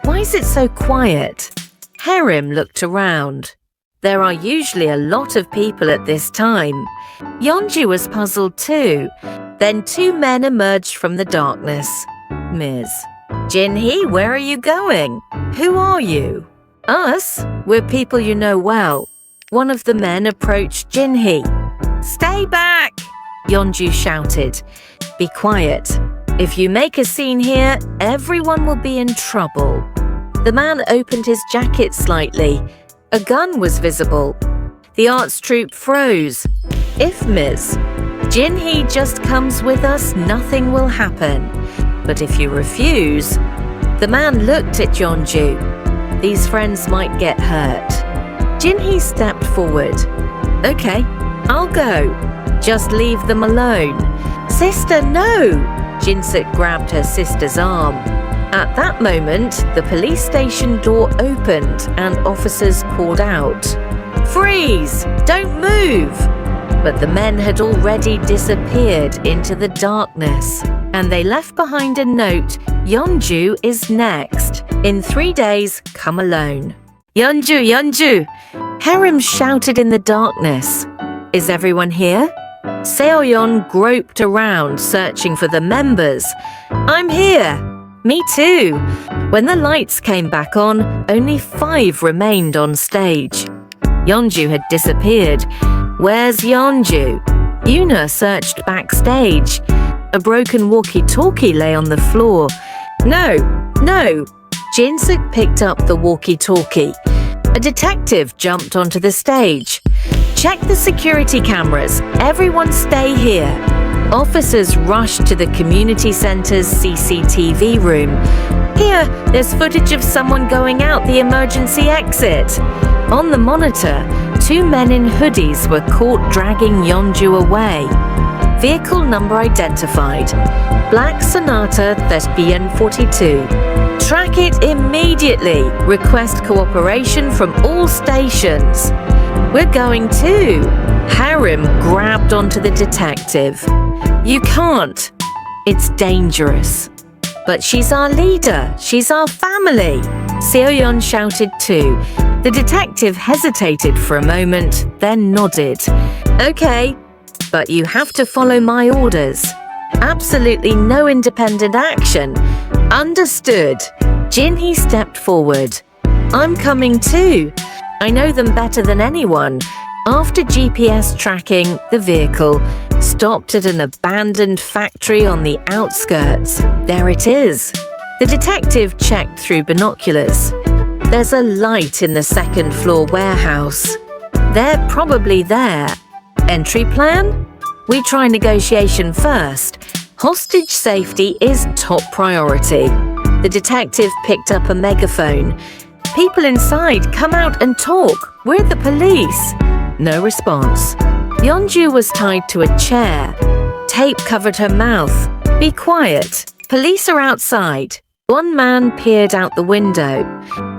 "Why is it so quiet?" Haerim looked around. There are usually a lot of people at this time. Yeonju was puzzled too. Then 2 men emerged from the darkness. "Ms. Jinhee, where are you going? Who are you?" "Us? We're people you know well." One of the men approached Jinhee. "Stay back!" Yeonju shouted. "Be quiet. If you make a scene here, everyone will be in trouble." The man opened his jacket slightly. A gun was visible. The arts troupe froze. "If Ms. Jinhee just comes with us, nothing will happen. But if you refuse..." The man looked at Yeonju. These friends might get hurt. Jinhee stepped forward. Okay, I'll go. Just leave them alone. Sister, no! Jinsook grabbed her sister's arm. At that moment, the police station door opened and officers called out. Freeze! Don't move! But the men had already disappeared into the darkness, and they left behind a note, Yeonju is next. In 3 days, come alone. Yeonju, Yeonju! Haerim shouted in the darkness. Is everyone here? Seoyeon groped around, searching for the members. I'm here! Me too! When the lights came back on, only 5 remained on stage. Yeonju had disappeared. Where's Yeonju? Eunha searched backstage. A broken walkie-talkie lay on the floor. No! Jinsook picked up the walkie-talkie. A detective jumped onto the stage. Check the security cameras. Everyone stay here. Officers rushed to the community center's CCTV room. Here, there's footage of someone going out the emergency exit. On the monitor, 2 men in hoodies were caught dragging Yeonju away. Vehicle number identified. Black Sonata Thespian 42. Track it immediately. Request cooperation from all stations. We're going too. Haerim grabbed onto the detective. You can't. It's dangerous. But she's our leader. She's our family. Seoyeon shouted too. The detective hesitated for a moment, then nodded. Okay, but you have to follow my orders. Absolutely no independent action. Understood. Jinhee stepped forward. I'm coming too. I know them better than anyone. After GPS tracking, the vehicle stopped at an abandoned factory on the outskirts. There it is. The detective checked through binoculars. There's a light in the second-floor warehouse. They're probably there. Entry plan? We try negotiation first. Hostage safety is top priority. The detective picked up a megaphone. People inside, come out and talk. We're the police. No response. Yeonju was tied to a chair. Tape covered her mouth. Be quiet. Police are outside. One man peered out the window.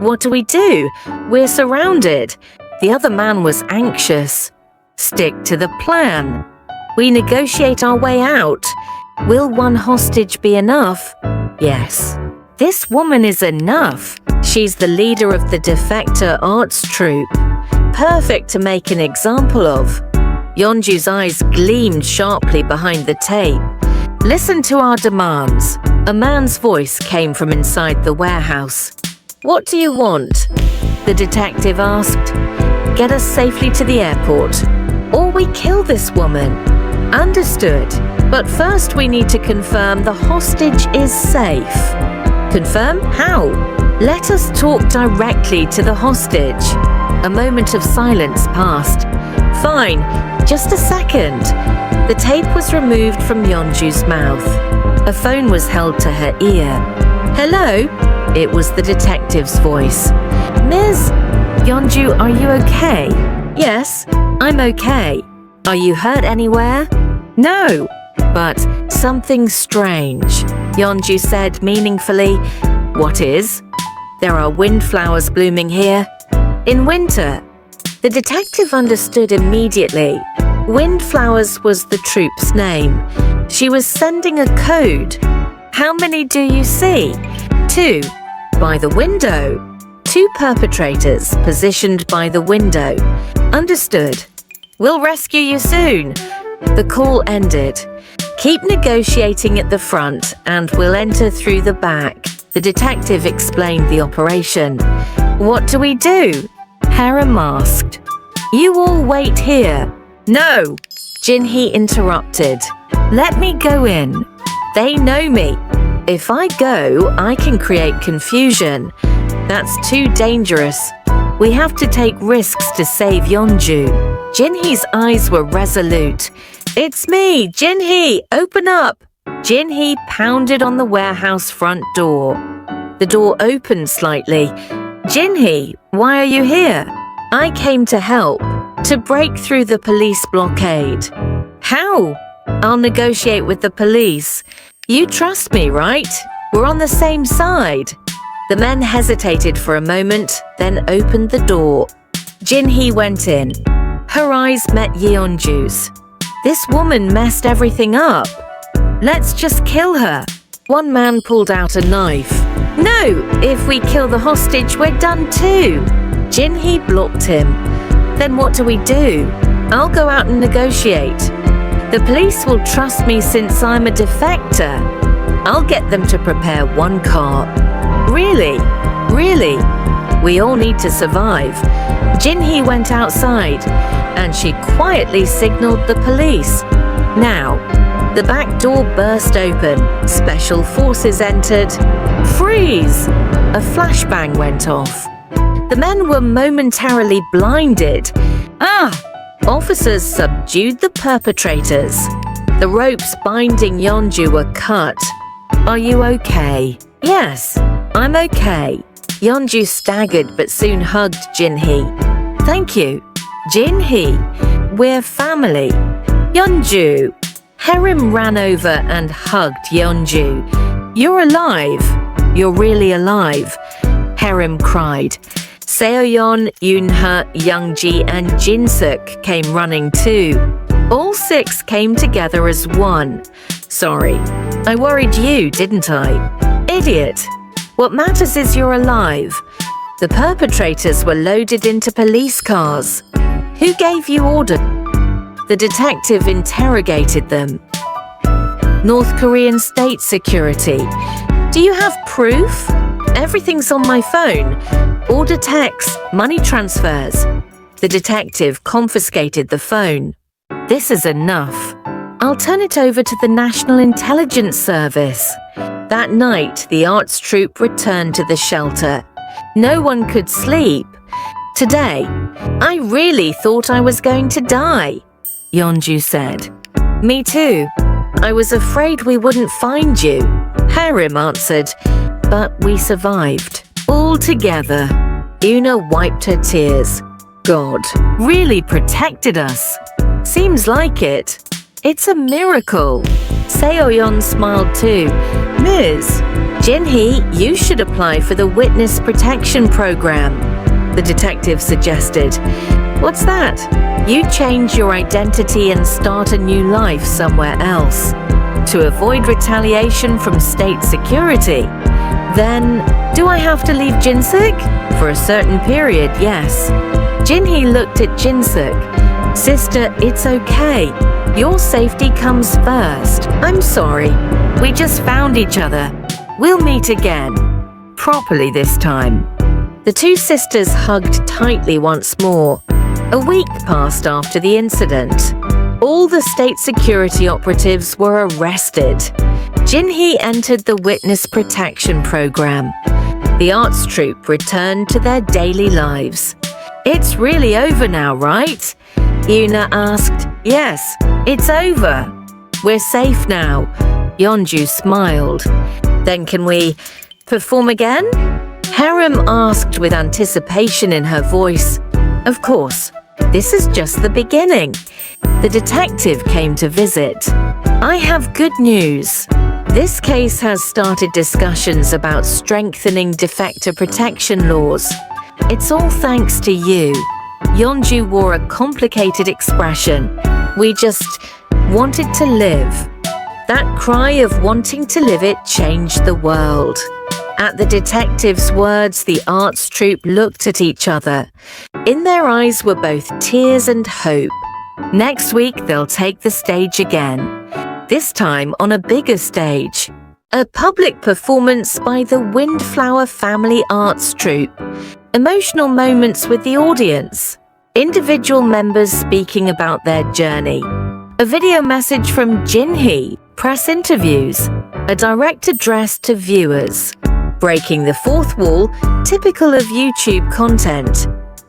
What do? We're surrounded. The other man was anxious. Stick to the plan. We negotiate our way out. Will one hostage be enough? Yes. This woman is enough. She's the leader of the Defector Arts Troupe. Perfect to make an example of. Yeonju's eyes gleamed sharply behind the tape. Listen to our demands. A man's voice came from inside the warehouse. What do you want? The detective asked. Get us safely to the airport, or we kill this woman. Understood. But first we need to confirm the hostage is safe. Confirm? How? Let us talk directly to the hostage. A moment of silence passed. Fine, just a second. The tape was removed from Yeonju's mouth. A phone was held to her ear. Hello? It was the detective's voice. Ms. Yeonju, are you okay? Yes, I'm okay. Are you hurt anywhere? No, but something strange. Yeonju said meaningfully. What is? There are windflowers blooming here. In winter. The detective understood immediately. Windflowers was the troupe's name. She was sending a code. How many do you see? 2. By the window. 2 perpetrators positioned by the window. Understood. We'll rescue you soon. The call ended. Keep negotiating at the front and we'll enter through the back. The detective explained the operation. What do? Haerim asked. You all wait here. No! Jinhee interrupted. Let me go in. They know me. If I go, I can create confusion. That's too dangerous. We have to take risks to save Yeonju. Jinhee's eyes were resolute. It's me, Jinhee, open up. Jinhee pounded on the warehouse front door. The door opened slightly. Jinhee, why are you here? I came to help, to break through the police blockade. How? I'll negotiate with the police. You trust me, right? We're on the same side. The men hesitated for a moment, then opened the door. Jinhee went in. Her eyes met Yeonju's. This woman messed everything up. Let's just kill her. One man pulled out a knife. No, if we kill the hostage, we're done too. Jinhee blocked him. Then what do we do? I'll go out and negotiate. The police will trust me since I'm a defector. I'll get them to prepare one car. Really? Really? We all need to survive. Jinhee went outside, and she quietly signaled the police. Now, the back door burst open. Special forces entered. Freeze! A flashbang went off. The men were momentarily blinded. Officers subdued the perpetrators. The ropes binding Yeonju were cut. Are you okay? Yes, I'm okay. Yeonju staggered but soon hugged Jinhee. Thank you. Jinhee, we're family. Yeonju. Haerim ran over and hugged Yeonju. You're alive. You're really alive. Haerim cried. Seoyeon, Eunha, Youngji and Jinsook came running too. All 6 came together as one. Sorry, I worried you, didn't I? Idiot. What matters is you're alive. The perpetrators were loaded into police cars. Who gave you order? The detective interrogated them. North Korean state security. Do you have proof? Everything's on my phone. Order texts, money transfers. The detective confiscated the phone. This is enough. I'll turn it over to the National Intelligence Service. That night, the arts troupe returned to the shelter. No one could sleep. Today, I really thought I was going to die, Yeonju said. Me too. I was afraid we wouldn't find you, Haerim answered. But we survived. All together. Eunha wiped her tears. God really protected us. Seems like it. It's a miracle. Seoyeon smiled too. Ms. Jinhee, you should apply for the Witness Protection Program, the detective suggested. What's that? You change your identity and start a new life somewhere else. To avoid retaliation from state security. Then, do I have to leave Jinsook? For a certain period, yes. Jinhee looked at Jinsook. Sister, it's okay. Your safety comes first. I'm sorry. We just found each other. We'll meet again. Properly this time. The two sisters hugged tightly once more. A week passed after the incident. All the state security operatives were arrested. Jinhee entered the Witness Protection Program. The arts troupe returned to their daily lives. It's really over now, right? Eunha asked. Yes, it's over. We're safe now. Yeonju smiled. Then can we perform again? Haerim asked with anticipation in her voice. Of course, this is just the beginning. The detective came to visit. I have good news. This case has started discussions about strengthening defector protection laws. It's all thanks to you. Yeonju wore a complicated expression. We just wanted to live. That cry of wanting to live it changed the world. At the detective's words, the arts troupe looked at each other. In their eyes were both tears and hope. Next week, they'll take the stage again. This time on a bigger stage. A public performance by the Windflower Family Arts Troupe. Emotional moments with the audience. Individual members speaking about their journey. A video message from Jinhee. Press interviews. A direct address to viewers. Breaking the fourth wall, typical of YouTube content.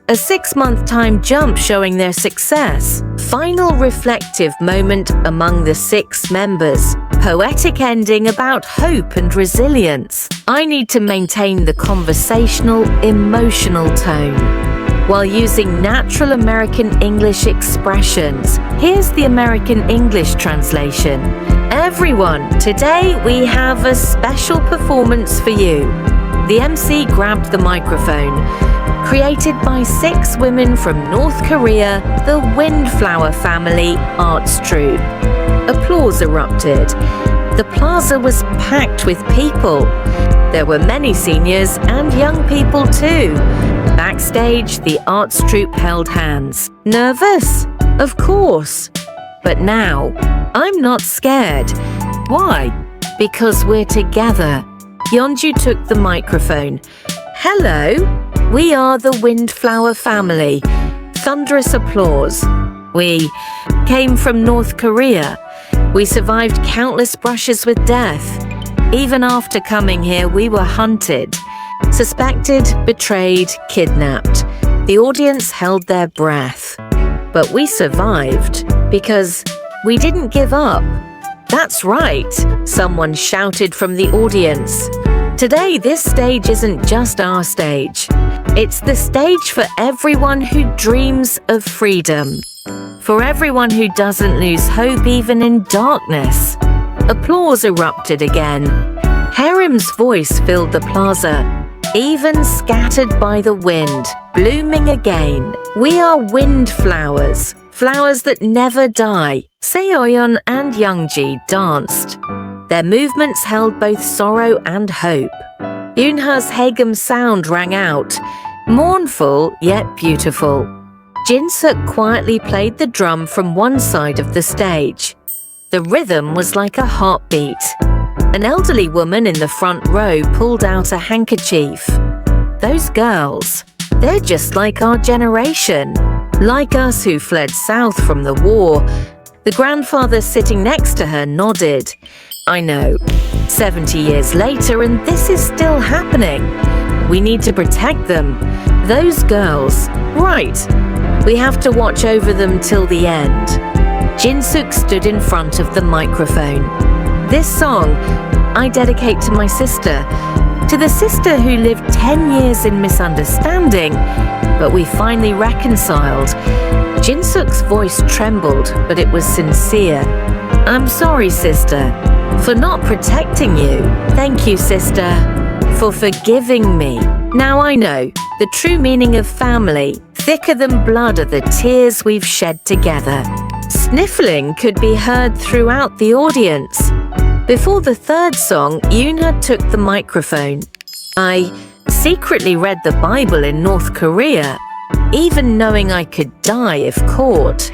A 6-month time jump showing their success. Final reflective moment among the 6 members. poetic ending about hope and resilience. I need to maintain the conversational, emotional tone while using natural American English expressions. Here's the American English translation. Everyone, today we have a special performance for you. The MC grabbed the microphone. Created by 6 women from North Korea, the Windflower Family Arts Troupe. Applause erupted. The plaza was packed with people. There were many seniors and young people too. Backstage, the arts troupe held hands. Nervous? Of course. But now, I'm not scared. Why? Because we're together. Yeonju took the microphone. Hello, we are the Windflower Family. Thunderous applause. We came from North Korea. We survived countless brushes with death. Even after coming here, we were hunted, suspected, betrayed, kidnapped. The audience held their breath. But we survived because we didn't give up. That's right, someone shouted from the audience. Today, this stage isn't just our stage. It's the stage for everyone who dreams of freedom. For everyone who doesn't lose hope even in darkness. Applause erupted again. Haerim's voice filled the plaza, even scattered by the wind, blooming again. We are windflowers, flowers that never die. Seoyeon and Youngji danced. Their movements held both sorrow and hope. Eunha's Haegum sound rang out, mournful yet beautiful. Jinsook quietly played the drum from one side of the stage. The rhythm was like a heartbeat. An elderly woman in the front row pulled out a handkerchief. Those girls, they're just like our generation. Like us who fled south from the war. The grandfather sitting next to her nodded. I know, 70 years later and this is still happening. We need to protect them. Those girls, right. We have to watch over them till the end. Jinsook stood in front of the microphone. This song, I dedicate to my sister. To the sister who lived 10 years in misunderstanding, but we finally reconciled. Jinsook's voice trembled, but it was sincere. I'm sorry, sister, for not protecting you. Thank you, sister, for forgiving me. Now I know the true meaning of family. Thicker than blood are the tears we've shed together. Sniffling could be heard throughout the audience. Before the third song, Eunha took the microphone. I secretly read the Bible in North Korea, even knowing I could die if caught.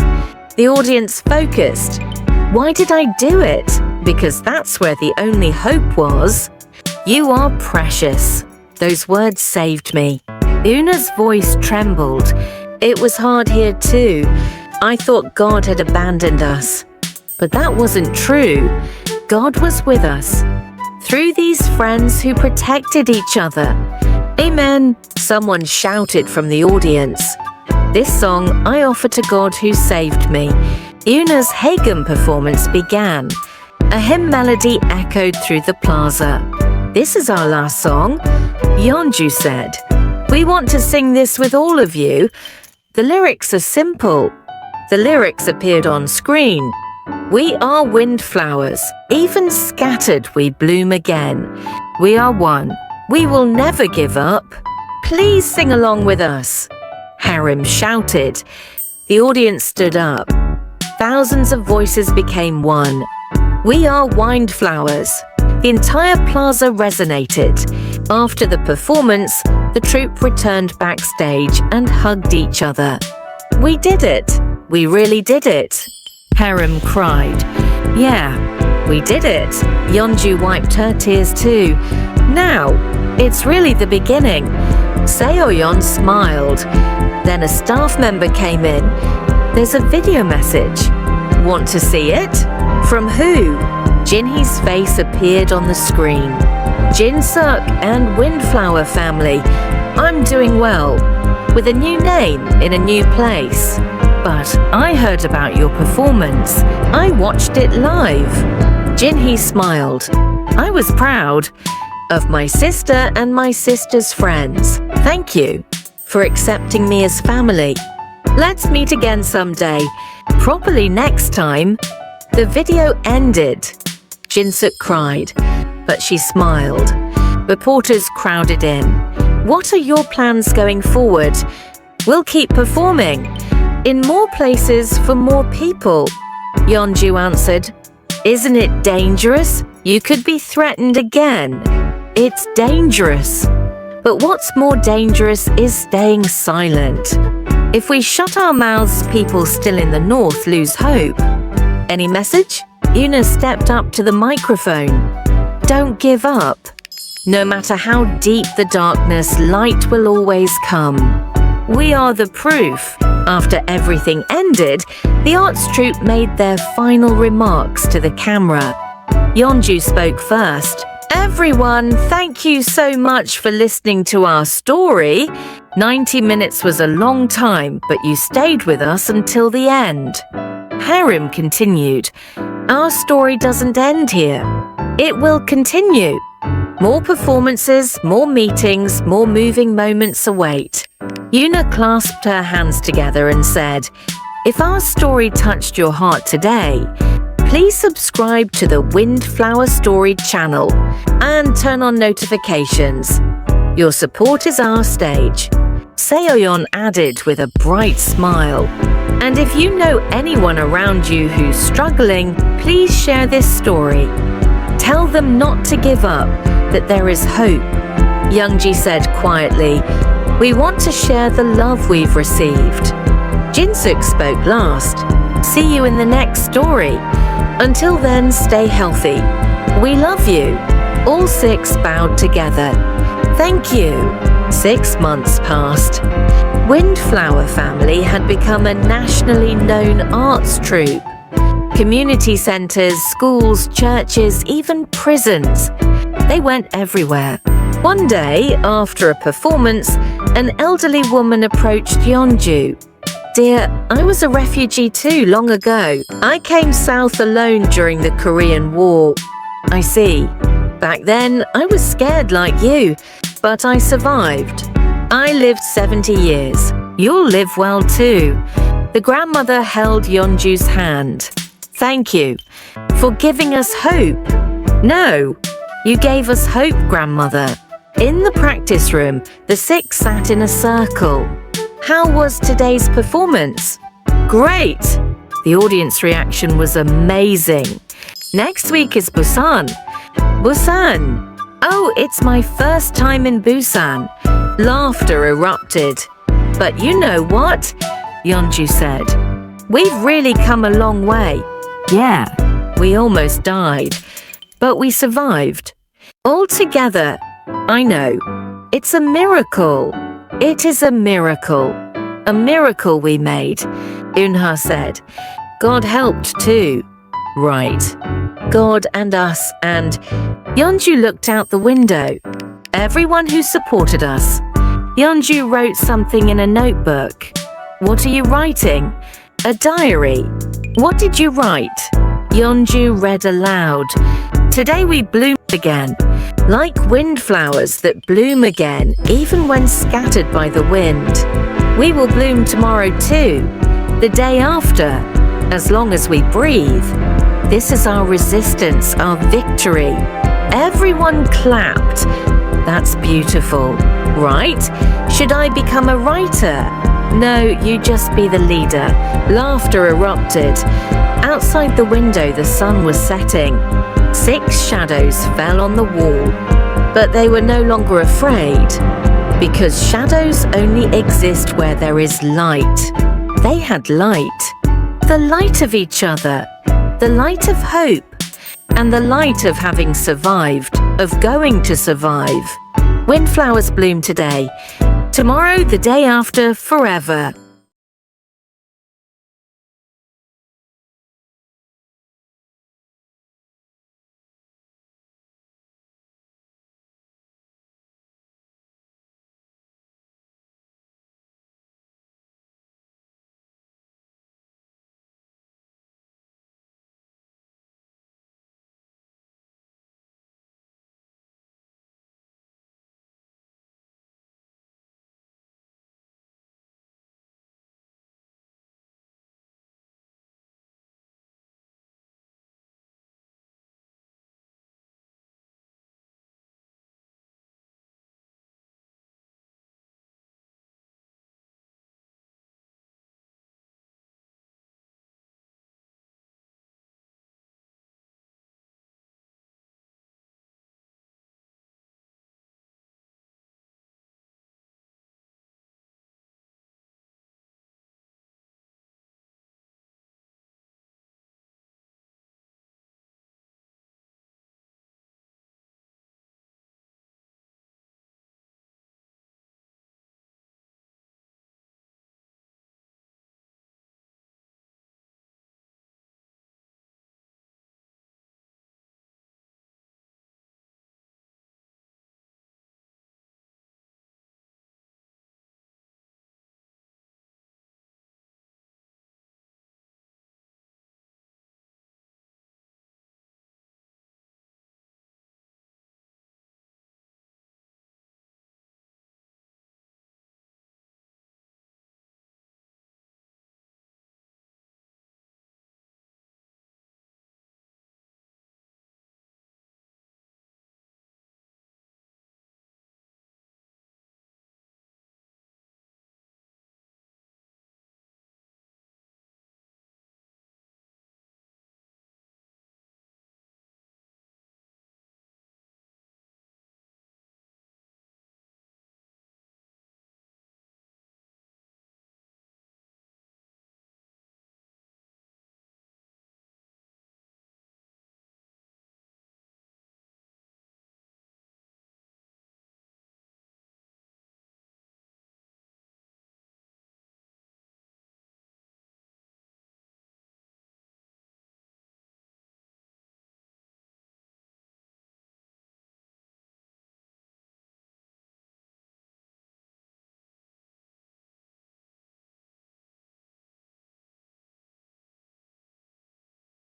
The audience focused. Why did I do it? Because that's where the only hope was. You are precious. Those words saved me. Eunha's voice trembled. It was hard here too. I thought God had abandoned us. But that wasn't true. God was with us. Through these friends who protected each other. Amen, someone shouted from the audience. This song I offer to God who saved me. Eunha's Haegum performance began. A hymn melody echoed through the plaza. This is our last song, Yeonju said. We want to sing this with all of you. The lyrics are simple. The lyrics appeared on screen. We are windflowers. Even scattered, we bloom again. We are one. We will never give up. Please sing along with us. Haerim shouted. The audience stood up. Thousands of voices became one. We are windflowers. The entire plaza resonated. After the performance, the troupe returned backstage and hugged each other. We did it. We really did it. Haerim cried. Yeah, we did it. Yeonju wiped her tears too. Now, it's really the beginning. Seoyeon smiled. Then a staff member came in. There's a video message. Want to see it? From who? Jinhee's face appeared on the screen. Jinsook and Windflower Family. I'm doing well. With a new name in a new place. But I heard about your performance. I watched it live. Jinhee smiled. I was proud of my sister and my sister's friends. Thank you for accepting me as family. Let's meet again someday, properly next time. The video ended. Jinsook cried, but she smiled. Reporters crowded in. What are your plans going forward? We'll keep performing in more places for more people, Yeonju answered. Isn't it dangerous? You could be threatened again. It's dangerous. But what's more dangerous is staying silent. If we shut our mouths, people still in the north lose hope. Any message? Eunha stepped up to the microphone. Don't give up. No matter how deep the darkness, light will always come. We are the proof. After everything ended, the arts troupe made their final remarks to the camera. Yeonju spoke first. Everyone, thank you so much for listening to our story. 90 minutes was a long time, but you stayed with us until the end. Haerim continued. Our story doesn't end here. It will continue. More performances, more meetings, more moving moments await. Eunha clasped her hands together and said, if our story touched your heart today, please subscribe to the Windflower Story channel and turn on notifications. Your support is our stage. Seoyeon added with a bright smile. And if you know anyone around you who's struggling, please share this story. Tell them not to give up, that there is hope. Youngji said quietly, we want to share the love we've received. Jinsook spoke last. See you in the next story. Until then, stay healthy. We love you. All 6 bowed together. Thank you. 6 months passed. Windflower Family had become a nationally known arts troupe. Community centers, schools, churches, even prisons. They went everywhere. One day, after a performance, an elderly woman approached Yeonju. Dear, I was a refugee too long ago. I came south alone during the Korean War. I see. Back then, I was scared like you, but I survived. I lived 70 years. You'll live well too. The grandmother held Yeonju's hand. Thank you for giving us hope. No, you gave us hope, grandmother. In the practice room, the 6 sat in a circle. How was today's performance? Great! The audience reaction was amazing. Next week is Busan. Busan! Oh, it's my first time in Busan. Laughter erupted. But you know what? Yeonju said. We've really come a long way. Yeah, we almost died. But we survived. All together. I know. It's a miracle. It is a miracle. A miracle we made, Eunha said. God helped too. Right. God and us and... Yeonju looked out the window. Everyone who supported us. Yeonju wrote something in a notebook. What are you writing? A diary. What did you write? Yeonju read aloud. Today we bloomed again, like windflowers that bloom again, even when scattered by the wind. We will bloom tomorrow too, the day after, as long as we breathe. This is our resistance, our victory. Everyone clapped. That's beautiful, right? Should I become a writer? No, you just be the leader. Laughter erupted. Outside the window, the sun was setting. 6 shadows fell on the wall, but they were no longer afraid, because shadows only exist where there is light. They had light, the light of each other, the light of hope, and the light of having survived, of going to survive. Windflowers bloom today, tomorrow, the day after, forever.